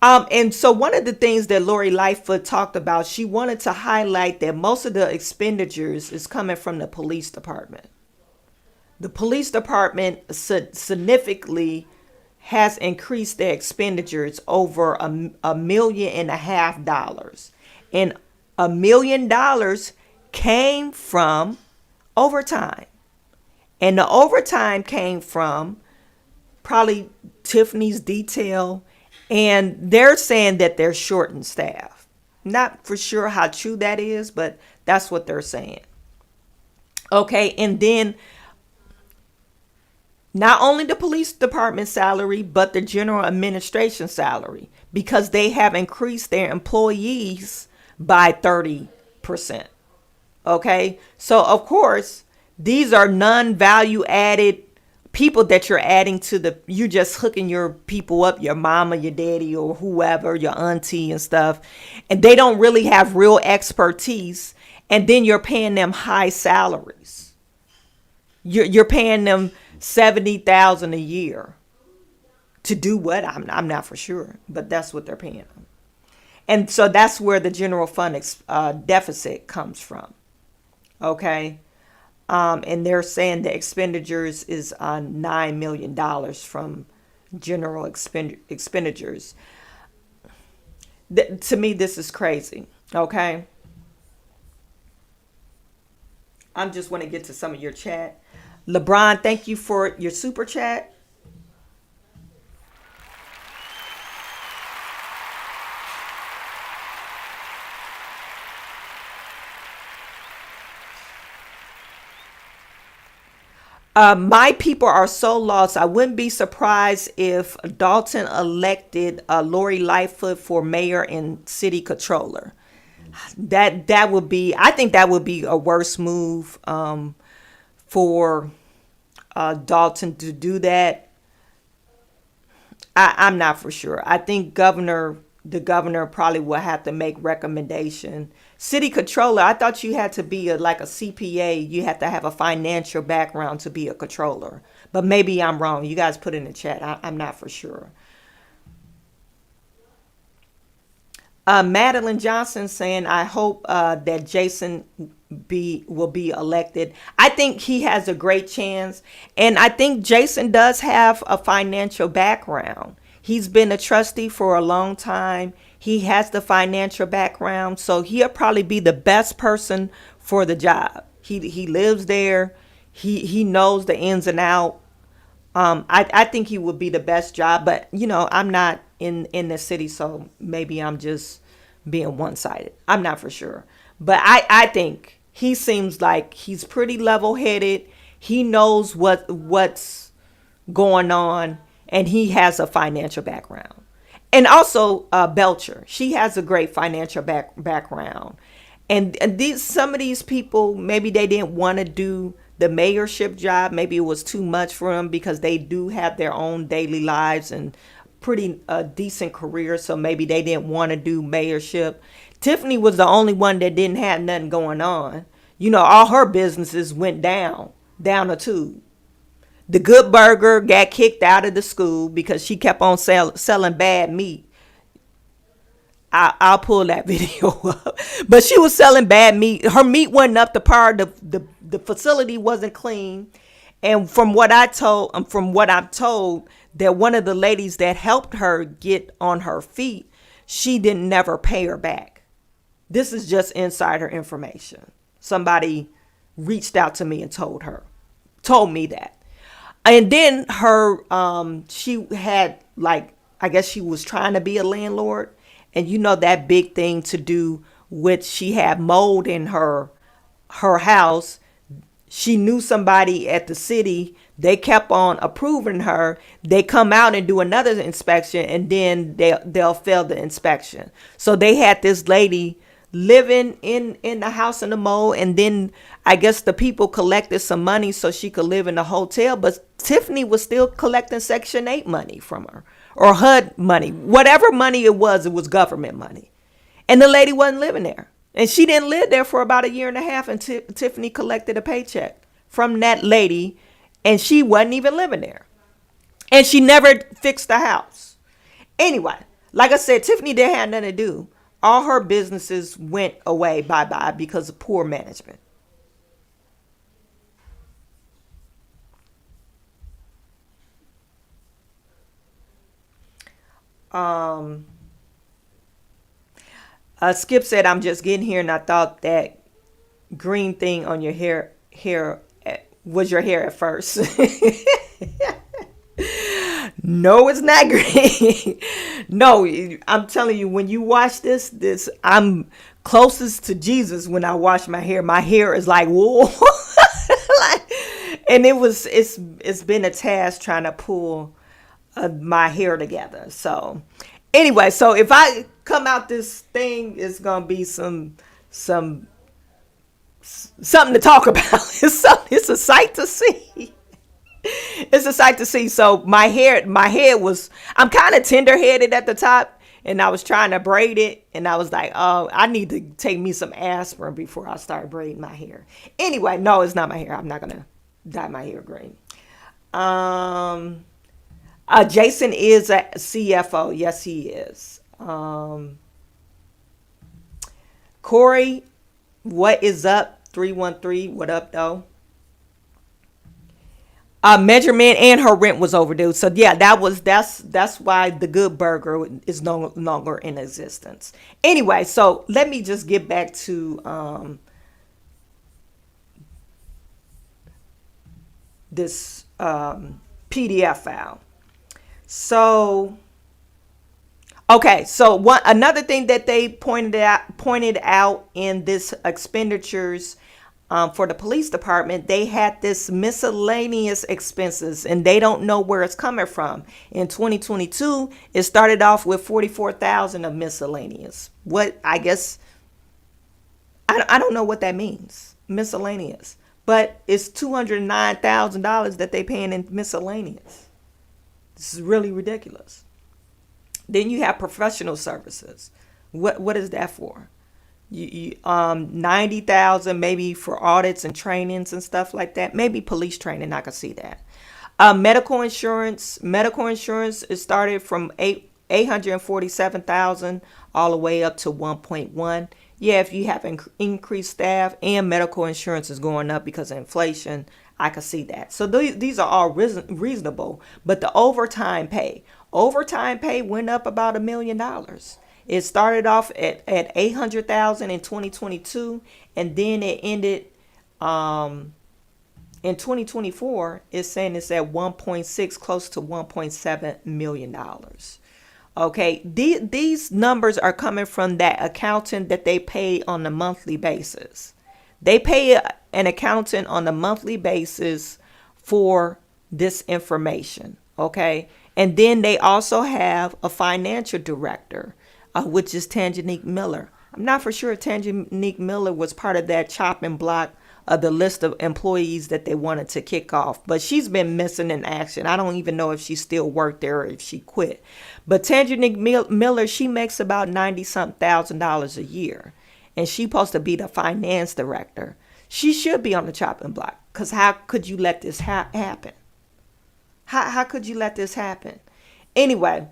[SPEAKER 1] And so one of the things that Lori Lightfoot talked about, she wanted to highlight that most of the expenditures is coming from the police department. The police department significantly has increased their expenditures over $1.5 million. And $1 million came from overtime. And the overtime came from probably Tiffany's detail. And they're saying that they're short in staff. Not for sure how true that is, but that's what they're saying. Okay, and then not only the police department salary, but the general administration salary, because they have increased their employees by 30%. Okay, so of course, these are non-value added people that you're adding to you're just hooking your people up, your mama, your daddy, or whoever, your auntie and stuff. And they don't really have real expertise. And then you're paying them high salaries. You're paying them $70,000 a year to do what? I'm not for sure, but that's what they're paying them. And so that's where the general fund deficit comes from. Okay. And they're saying the expenditures is $9 million from general expenditures. To me, this is crazy. Okay. I just want to get to some of your chat. LeBron, thank you for your super chat. My people are so lost. I wouldn't be surprised if Dolton elected Lori Lightfoot for mayor and city controller. That would be, I think that would be a worse move for Dolton to do that. I'm not for sure. I think the governor probably will have to make recommendation. City controller, I thought you had to be like a CPA. You had to have a financial background to be a controller. But maybe I'm wrong. You guys put in the chat. I'm not for sure. Madeline Johnson saying, I hope that Jason will be elected. I think he has a great chance. And I think Jason does have a financial background. He's been a trustee for a long time. He has the financial background. So he'll probably be the best person for the job. He lives there. He knows the ins and outs. I think he would be the best job. But, I'm not in the city, so maybe I'm just being one-sided. I'm not for sure. But I think he seems like he's pretty level-headed. He knows what's going on, and he has a financial background. And also Belcher, she has a great financial background. And some of these people, maybe they didn't want to do the mayorship job. Maybe it was too much for them because they do have their own daily lives and pretty decent career. So maybe they didn't want to do mayorship. Tiffany was the only one that didn't have nothing going on. All her businesses went down a tube. The Good Burger got kicked out of the school because she kept on selling bad meat. I'll pull that video up. But she was selling bad meat. Her meat wasn't up to par. The facility wasn't clean. And from what I'm told, that one of the ladies that helped her get on her feet, she didn't never pay her back. This is just insider information. Somebody reached out to me and told me that. And then she had I guess she was trying to be a landlord. And that big thing to do with, she had mold in her house. She knew somebody at the city. They kept on approving her. They come out and do another inspection, and then they'll fail the inspection. So they had this lady living in the house in the mold, and then I guess the people collected some money so she could live in the hotel, but Tiffany was still collecting Section 8 money from her, or HUD money. Whatever money it was government money. And the lady wasn't living there. And she didn't live there for about a year and a half, and Tiffany collected a paycheck from that lady, and she wasn't even living there. And she never fixed the house. Anyway, like I said, Tiffany didn't have nothing to do. All her businesses went away, bye-bye, because of poor management. Skip said, I'm just getting here and I thought that green thing on your hair was your hair at first. No, it's not green. No, I'm telling you, when you watch this, I'm closest to Jesus when I wash my hair. My hair is like wool. And it's been a task trying to pull my hair together. So anyway, so if I come out this thing, it's gonna be something to talk about. It's a sight to see. It's a sight to see. So my head was, I'm kind of tender headed at the top, and I was trying to braid it, and I was like, oh, I need to take me some aspirin before I start braiding my hair. Anyway, no, it's not my hair. I'm not gonna dye my hair green. Jason is a CFO. Yes, he is. Corey, what is up? 313, what up, though? Measurement and her rent was overdue. So yeah, that's why the Good Burger is no longer in existence. Anyway, so let me just get back to this PDF file. So okay, so another thing that they pointed out in this expenditures for the police department, they had this miscellaneous expenses and they don't know where it's coming from. In 2022, it started off with $44,000 of miscellaneous. What, I guess, I don't know what that means, miscellaneous, but it's $209,000 that they paying in miscellaneous. This is really ridiculous. Then you have professional services. What is that for? 90,000 maybe for audits and trainings and stuff like that. Maybe police training, I could see that. Medical insurance. It started from 847,000 all the way up to 1.1. Yeah, if you have increased staff and medical insurance is going up because of inflation, I could see that. So these are all reasonable. But the overtime pay went up about $1 million. It started off at 800,000 in 2022, and then it ended in 2024. It's saying it's at 1.6, close to 1.7 million dollars. Okay, these numbers are coming from that accountant that they pay on a monthly basis. They pay an accountant on a monthly basis for this information. Okay, and then they also have a financial director, which is Tangenique Miller. I'm not for sure Tangenique Miller was part of that chopping block of the list of employees that they wanted to kick off, but she's been missing in action. I don't even know if she still worked there or if she quit. But Tangenique Miller, she makes about $90-something thousand a year, and she's supposed to be the finance director. She should be on the chopping block, because how could you let this happen? How could you let this happen? Anyway,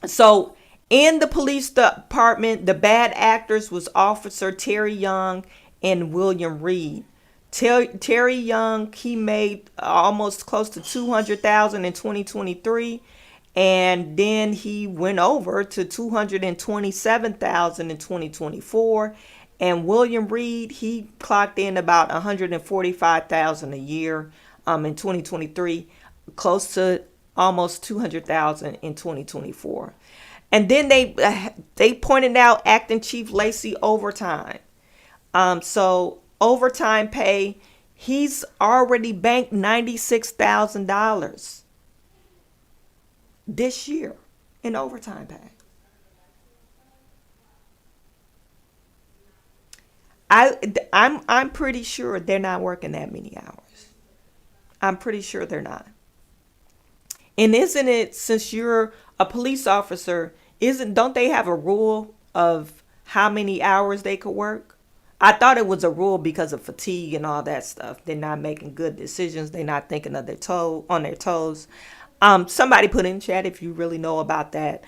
[SPEAKER 1] so in the police department, the bad actors was Officer Terry Young and William Reed. Terry Young, he made almost close to $200,000 in 2023, and then he went over to $227,000 in 2024. And William Reed, he clocked in about $145,000 a year in 2023, close to almost $200,000 in 2024. And then they pointed out Acting Chief Lacey overtime. So overtime pay, he's already banked $96,000 this year in overtime pay. I'm pretty sure they're not working that many hours. I'm pretty sure they're not. And isn't it, since you're a police officer, don't they have a rule of how many hours they could work? I thought it was a rule because of fatigue and all that stuff. They're not making good decisions. They're not thinking of their toes. Somebody put in chat if you really know about that.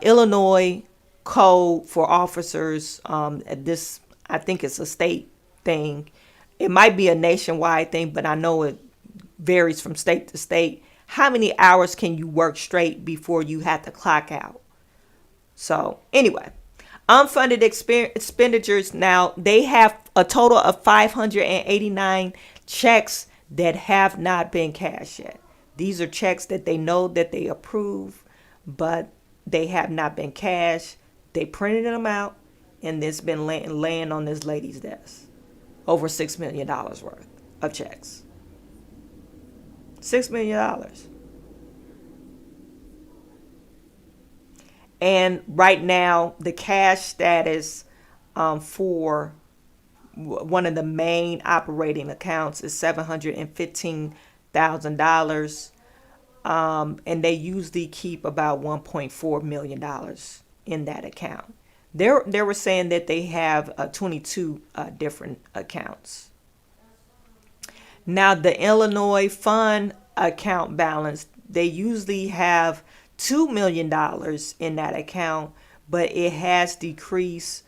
[SPEAKER 1] Illinois code for officers. This, I think it's a state thing. It might be a nationwide thing, but I know it varies from state to state. How many hours can you work straight before you have to clock out? So anyway, unfunded expenditures. Now they have a total of 589 checks that have not been cashed yet. These are checks that they know that they approve, but they have not been cashed. They printed them out, and it's been laying on this lady's desk. Over $6 million worth of checks. $6 million. And right now, the cash status for one of the main operating accounts is $715,000. And they usually keep about $1.4 million in that account. They were saying that they have 22 different accounts. Now, the Illinois fund account balance, they usually have $2 million in that account, but it has decreased.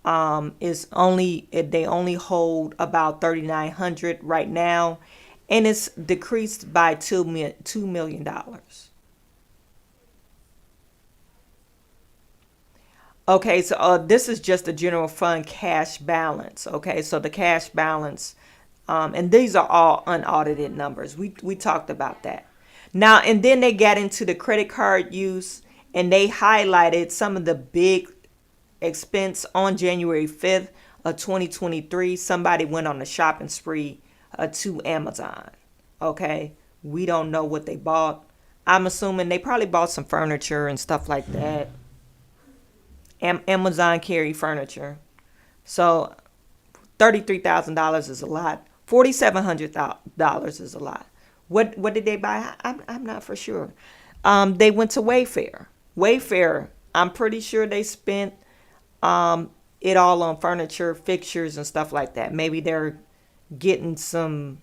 [SPEAKER 1] They only hold about $3,900 right now, and it's decreased by $2 million. Okay, so this is just a general fund cash balance. Okay, so the cash balance, and these are all unaudited numbers. We talked about that. Now, and then they got into the credit card use, and they highlighted some of the big expense on January 5th of 2023, somebody went on a shopping spree to Amazon. Okay, we don't know what they bought. I'm assuming they probably bought some furniture and stuff like that. Amazon carry furniture. So $33,000 is a lot. $4,700 is a lot. What did they buy? I'm not for sure. They went to Wayfair. Wayfair, I'm pretty sure they spent it all on furniture, fixtures, and stuff like that. Maybe they're getting some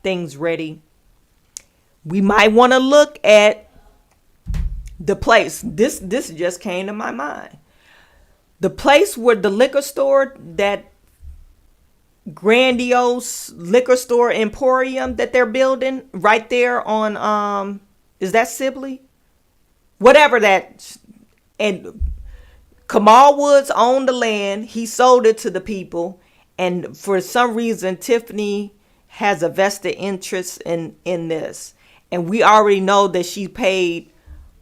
[SPEAKER 1] things ready. We might want to look at the place. This just came to my mind. The place where the liquor store, that grandiose liquor store emporium that they're building right there on is that Sibley? Whatever that. And Kamal Woods owned the land. He sold it to the people, and for some reason Tiffany has a vested interest in this, and we already know that she paid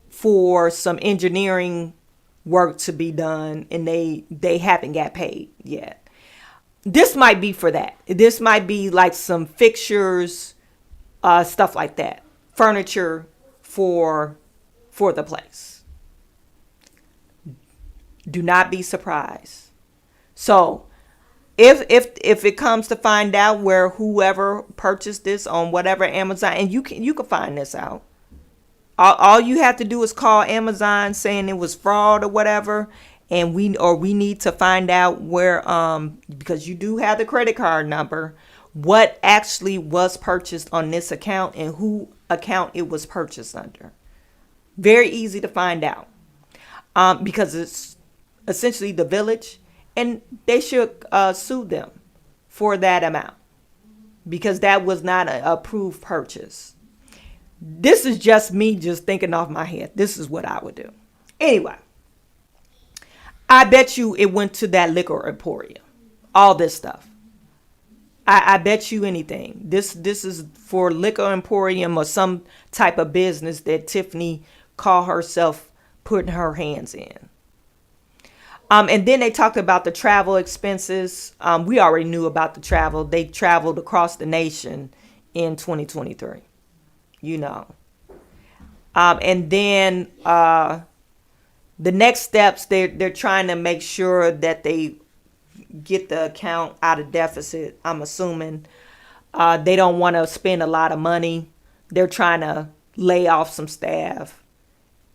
[SPEAKER 1] for some engineering work to be done, and they haven't got paid yet. This might be for that. This might be like some fixtures, stuff like that, furniture for the place. Do not be surprised. So if it comes to find out where whoever purchased this on whatever Amazon, and you can find this out. All you have to do is call Amazon saying it was fraud or whatever, and we need to find out where, because you do have the credit card number, what actually was purchased on this account and who account it was purchased under. Very easy to find out, because it's essentially the Village, and they should sue them for that amount, because that was not an approved purchase. This is just me just thinking off my head. This is what I would do. Anyway, I bet you it went to that liquor emporium. All this stuff. I bet you anything. This is for liquor emporium or some type of business that Tiffany called herself putting her hands in. And then they talked about the travel expenses. We already knew about the travel. They traveled across the nation in 2023. You know. And then the next steps, they're trying to make sure that they get the account out of deficit. I'm assuming they don't want to spend a lot of money. They're trying to lay off some staff.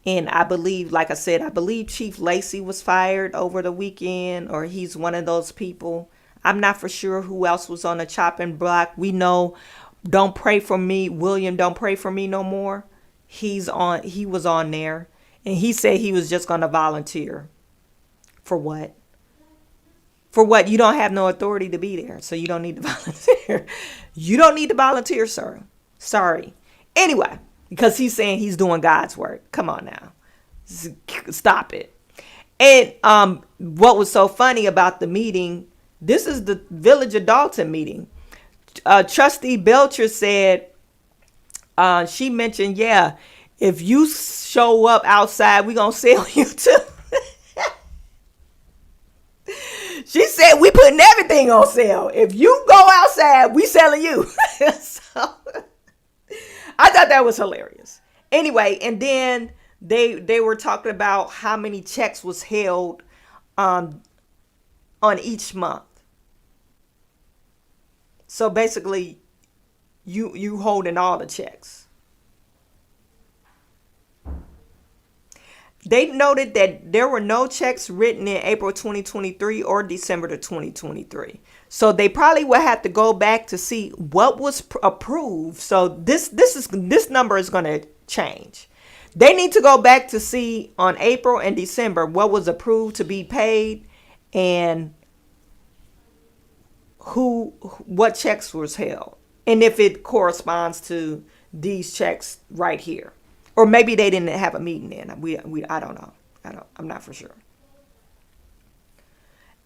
[SPEAKER 1] And I believe, like I said, I believe Chief Lacey was fired over the weekend, or he's one of those people. I'm not for sure who else was on the chopping block. We know Don't Pray For Me, William Don't Pray For Me No More. He was on there, and he said he was just going to volunteer. For what? For what? You don't have no authority to be there, so you don't need to volunteer. You don't need to volunteer, sir. Sorry. Anyway, because he's saying he's doing God's work. Come on now. Stop it. And what was so funny about the meeting, this is the Village of Dolton meeting. Trustee Belcher said, she mentioned, yeah, if you show up outside, we're going to sell you too. She said, we putting everything on sale. If you go outside, we selling you. So I thought that was hilarious. Anyway, and then they were talking about how many checks was held on each month. So basically, you holding all the checks. They noted that there were no checks written in April 2023 or December 2023. So they probably will have to go back to see what was approved. So this number is going to change. They need to go back to see on April and December what was approved to be paid and what checks was held, and if it corresponds to these checks right here. Or maybe they didn't have a meeting then. I don't know. I'm not for sure.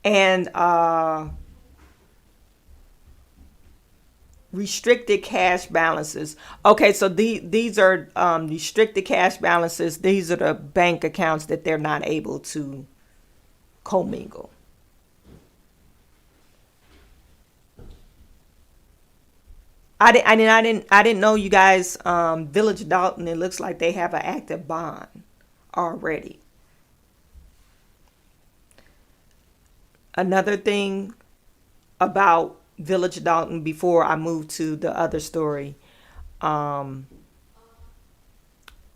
[SPEAKER 1] And restricted cash balances. Okay, so these are restricted cash balances. These are the bank accounts that they're not able to commingle. I didn't know you guys. Village Dolton. It looks like they have an active bond already. Another thing about Village Dolton before I move to the other story,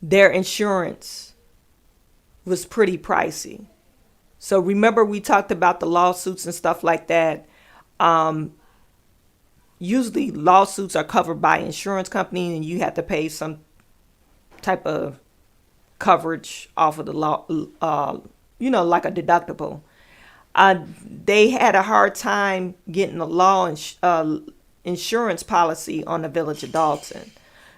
[SPEAKER 1] their insurance was pretty pricey. So remember we talked about the lawsuits and stuff like that. Usually lawsuits are covered by insurance company and you have to pay some type of coverage off of the law, like a deductible. They had a hard time getting a insurance policy on the Village of Dolton.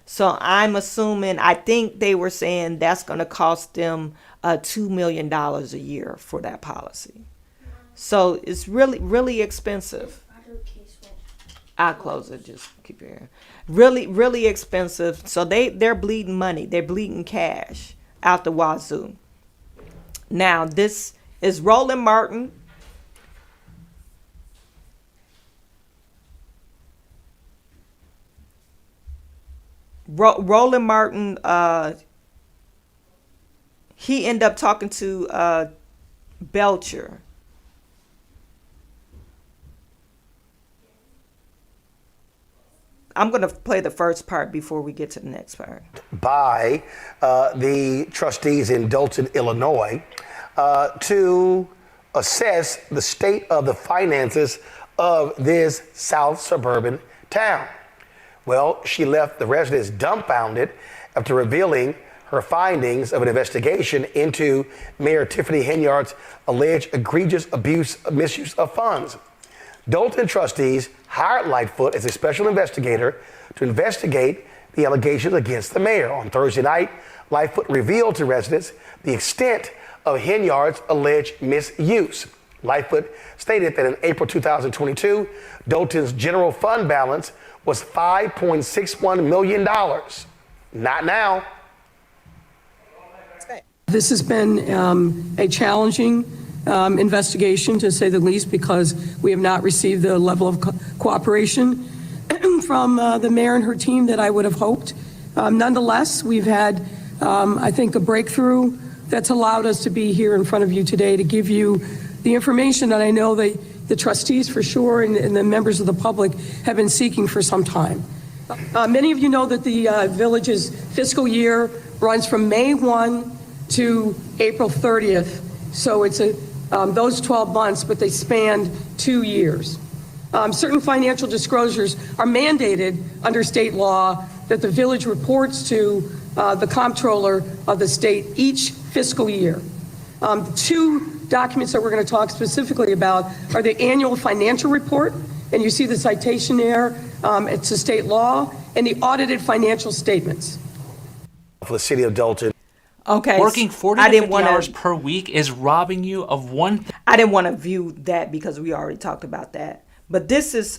[SPEAKER 1] So I think they were saying that's going to cost them $2 million a year for that policy. So it's really, really expensive. I'll close it, just keep it here. Really, really expensive. So they're bleeding money. They're bleeding cash out the wazoo. Now, this is Roland Martin. Roland Martin, he ended up talking to Belcher. I'm going to play the first part before we get to the next part.
[SPEAKER 9] By the trustees in Dolton, Illinois, to assess the state of the finances of this South suburban town. Well, she left the residents dumbfounded after revealing her findings of an investigation into Mayor Tiffany Henyard's alleged egregious misuse of funds. Dolton trustees hired Lightfoot as a special investigator to investigate the allegations against the mayor. On Thursday night, Lightfoot revealed to residents the extent of Henyard's alleged misuse. Lightfoot stated that in April 2022, Dolton's general fund balance was $5.61 million. Not now.
[SPEAKER 10] This has been a challenging investigation, to say the least, because we have not received the level of cooperation from the mayor and her team that I would have hoped. Nonetheless, we've had, I think, a breakthrough that's allowed us to be here in front of you today to give you the information that I know that the trustees for sure and the members of the public have been seeking for some time. Many of you know that the village's fiscal year runs from May 1 to April 30th. So it's those 12 months, but they span 2 years. Certain financial disclosures are mandated under state law that the village reports to the comptroller of the state each fiscal year. Two documents that we're going to talk specifically about are the annual financial report, and you see the citation there, it's a state law, and the audited financial statements.
[SPEAKER 9] For the city of Dolton.
[SPEAKER 1] Okay.
[SPEAKER 11] Working 40 to 50 hours per week is robbing you of one thing.
[SPEAKER 1] I didn't want to view that because we already talked about that. But this is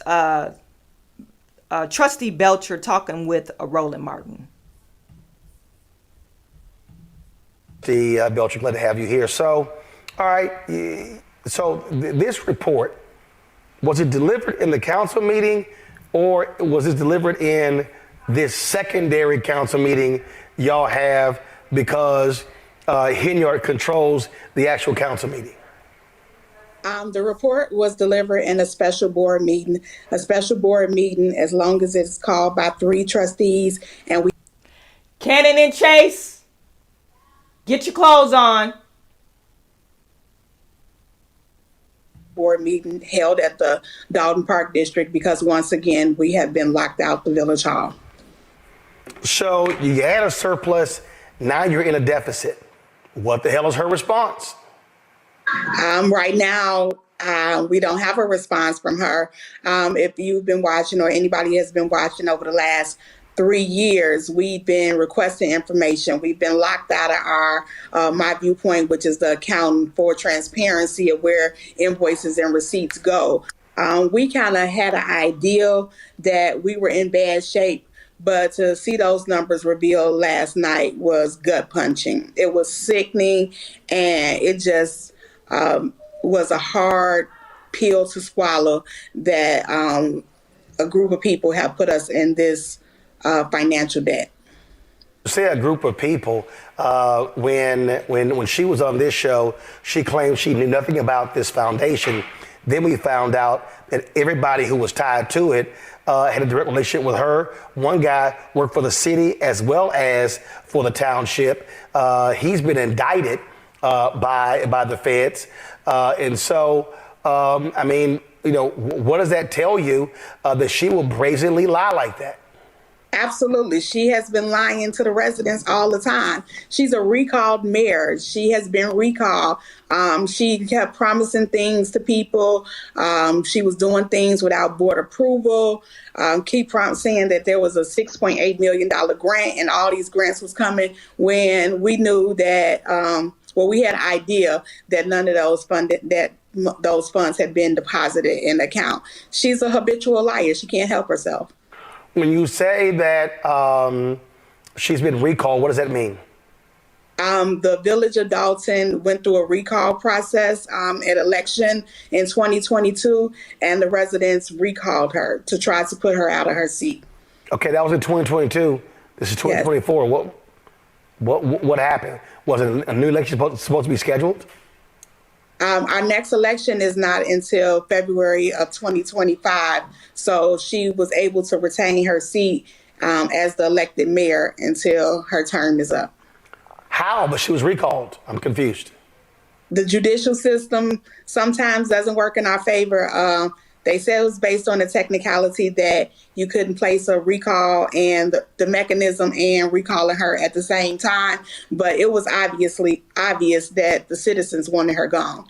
[SPEAKER 1] Trustee Belcher talking with Roland Martin.
[SPEAKER 9] The Belcher, glad to have you here. So, all right. So this report, was it delivered in the council meeting, or was it delivered in this secondary council meeting y'all have because Henyard controls the actual council meeting?
[SPEAKER 12] The report was delivered in a special board meeting. A special board meeting, as long as it's called by 3 trustees, and we.
[SPEAKER 1] Cannon and Chase, get your clothes on.
[SPEAKER 12] Board meeting held at the Dolton Park District because once again we have been locked out the Village Hall.
[SPEAKER 9] So you had a surplus, now you're in a deficit. What the hell is her response?
[SPEAKER 12] Right now, we don't have a response from her. If you've been watching or anybody has been watching over the last 3 years, we've been requesting information. We've been locked out of our My Viewpoint, which is the account for transparency of where invoices and receipts go. We kind of had an idea that we were in bad shape, but to see those numbers revealed last night was gut punching. It was sickening, and it just was a hard pill to swallow that a group of people have put us in this financial debt.
[SPEAKER 9] Say a group of people, when she was on this show, she claimed she knew nothing about this foundation. Then we found out that everybody who was tied to it had a direct relationship with her. One guy worked for the city as well as for the township. He's been indicted by the feds. And so, I mean, you know, what does that tell you that she will brazenly lie like that?
[SPEAKER 12] Absolutely. She has been lying to the residents all the time. She's a recalled mayor. She has been recalled. She kept promising things to people. She was doing things without board approval. Saying that there was a $6.8 million grant and all these grants was coming when we knew that, we had an idea that none of those funds had been deposited in the account. She's a habitual liar. She can't help herself.
[SPEAKER 9] When you say that she's been recalled, what does that mean?
[SPEAKER 12] The village of Dolton went through a recall process at election in 2022, and the residents recalled her to try to put her out of her seat.
[SPEAKER 9] Okay, that was in 2022. This is 2024. Yes. What happened? Was it a new election supposed to be scheduled?
[SPEAKER 12] Our next election is not until February of 2025. So she was able to retain her seat as the elected mayor until her term is up.
[SPEAKER 9] How? But she was recalled. I'm confused.
[SPEAKER 12] The judicial system sometimes doesn't work in our favor. They said it was based on the technicality that you couldn't place a recall and the mechanism and recalling her at the same time. But it was obvious that the citizens wanted her gone.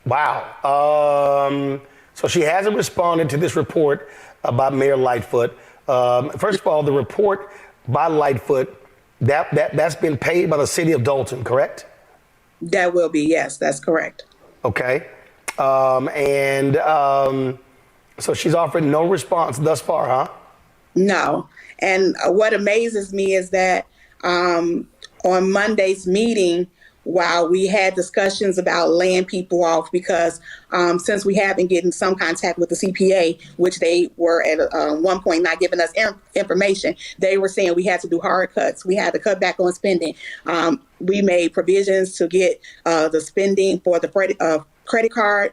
[SPEAKER 9] Wow. So she hasn't responded to this report about Mayor Lightfoot. First of all, the report by Lightfoot, that's been paid by the city of Dolton, correct?
[SPEAKER 12] That will be, yes, that's correct.
[SPEAKER 9] Okay. So she's offered no response thus far, huh?
[SPEAKER 12] No. And what amazes me is that on Monday's meeting, while we had discussions about laying people off, because since we have been getting some contact with the CPA, which they were at one point not giving us information, they were saying we had to do hard cuts. We had to cut back on spending. We made provisions to get the spending for the credit card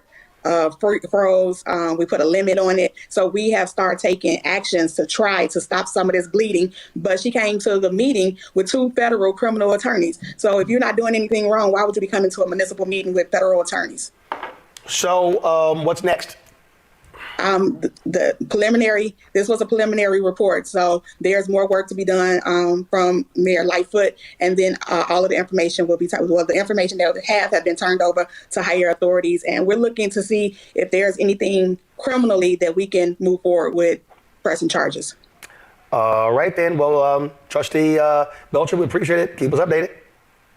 [SPEAKER 12] froze. We put a limit on it. So we have started taking actions to try to stop some of this bleeding. But she came to the meeting with 2 federal criminal attorneys. So if you're not doing anything wrong, why would you be coming to a municipal meeting with federal attorneys?
[SPEAKER 9] So what's next?
[SPEAKER 12] This was a preliminary report. So there's more work to be done from Mayor Lightfoot. And then all of the information will be, the information that we have been turned over to higher authorities. And we're looking to see if there's anything criminally that we can move forward with pressing charges.
[SPEAKER 9] All right, then. Well, Trustee Belcher, we appreciate it. Keep us updated.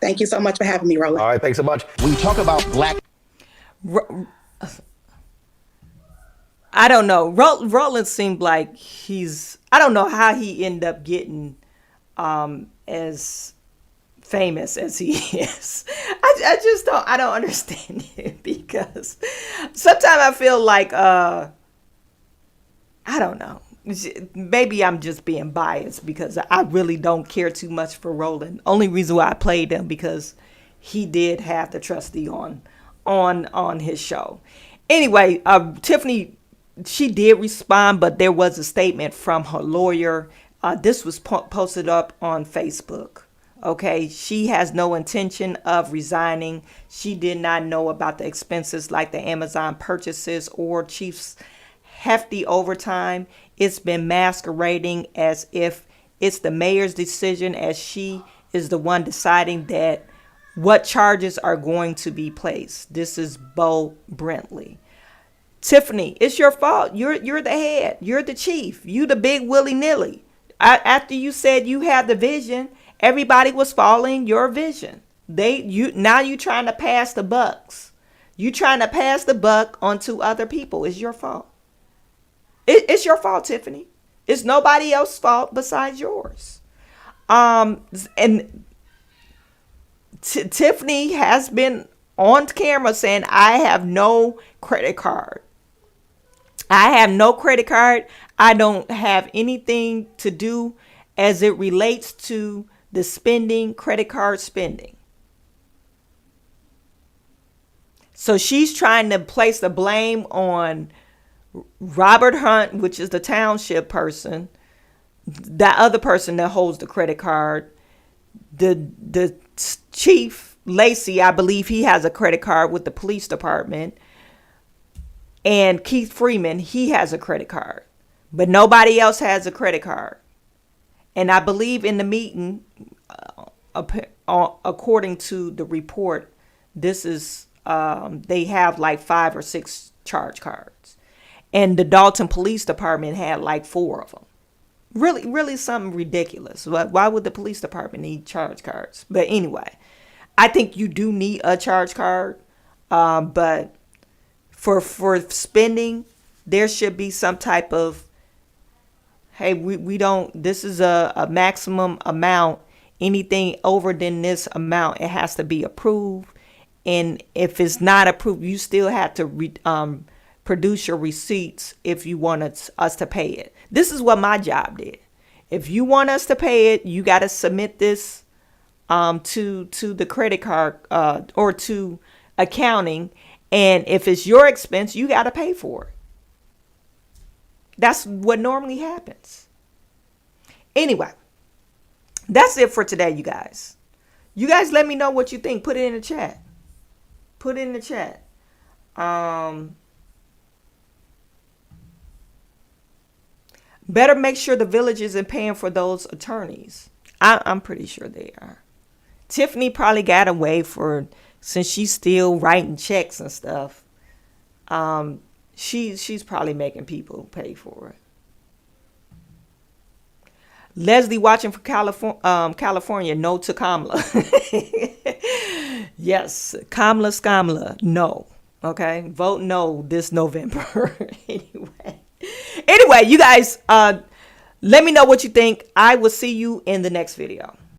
[SPEAKER 12] Thank you so much for having me, Roland.
[SPEAKER 9] All right, thanks so much.
[SPEAKER 6] We talk about black.
[SPEAKER 1] I don't know. Roland seemed like I don't know how he ended up getting as famous as he is. I just don't understand it, because sometimes I feel like, I don't know. Maybe I'm just being biased because I really don't care too much for Roland. Only reason why I played him because he did have the trustee on his show. Anyway, Tiffany, she did respond, but there was a statement from her lawyer. This was posted up on Facebook. Okay, she has no intention of resigning. She did not know about the expenses like the Amazon purchases or Chief's hefty overtime. It's been masquerading as if it's the mayor's decision, as she is the one deciding that what charges are going to be placed. This is Bo Brentley. Tiffany, it's your fault. You're the head. You're the chief. You the big willy-nilly. After you said you had the vision, everybody was following your vision. Now you trying to pass the bucks. You trying to pass the buck onto other people. It's your fault. It's your fault, Tiffany. It's nobody else's fault besides yours. And Tiffany has been on camera saying, I have no credit card. I have no credit card. I don't have anything to do as it relates to the spending, credit card spending. So she's trying to place the blame on Robert Hunt, which is the township person, that other person that holds the credit card, the chief, Lacey, I believe he has a credit card with the police department, and Keith Freeman, he has a credit card, but nobody else has a credit card. And I believe in the meeting, according to the report, this is they have like 5 or 6 charge cards, and the Dolton Police Department had like 4 of them. Really something ridiculous. Why would the police department need charge cards? But anyway, I think you do need a charge card, but for spending, there should be some type of, hey, we don't, this is a maximum amount. Anything over than this amount, it has to be approved. And if it's not approved, you still have to produce your receipts if you want us to pay it. This is what my job did. If you want us to pay it, you got to submit this to the credit card or to accounting. And if it's your expense, you got to pay for it. That's what normally happens. Anyway, that's it for today, you guys. You guys let me know what you think. Put it in the chat. Put it in the chat. Better make sure the village isn't paying for those attorneys. I'm pretty sure they are. Tiffany probably got away since she's still writing checks and stuff. She's probably making people pay for it. Leslie watching from California. No to Kamala. Yes, Kamala Skamala. No. Okay, vote no this November. Anyway, you guys, let me know what you think. I will see you in the next video.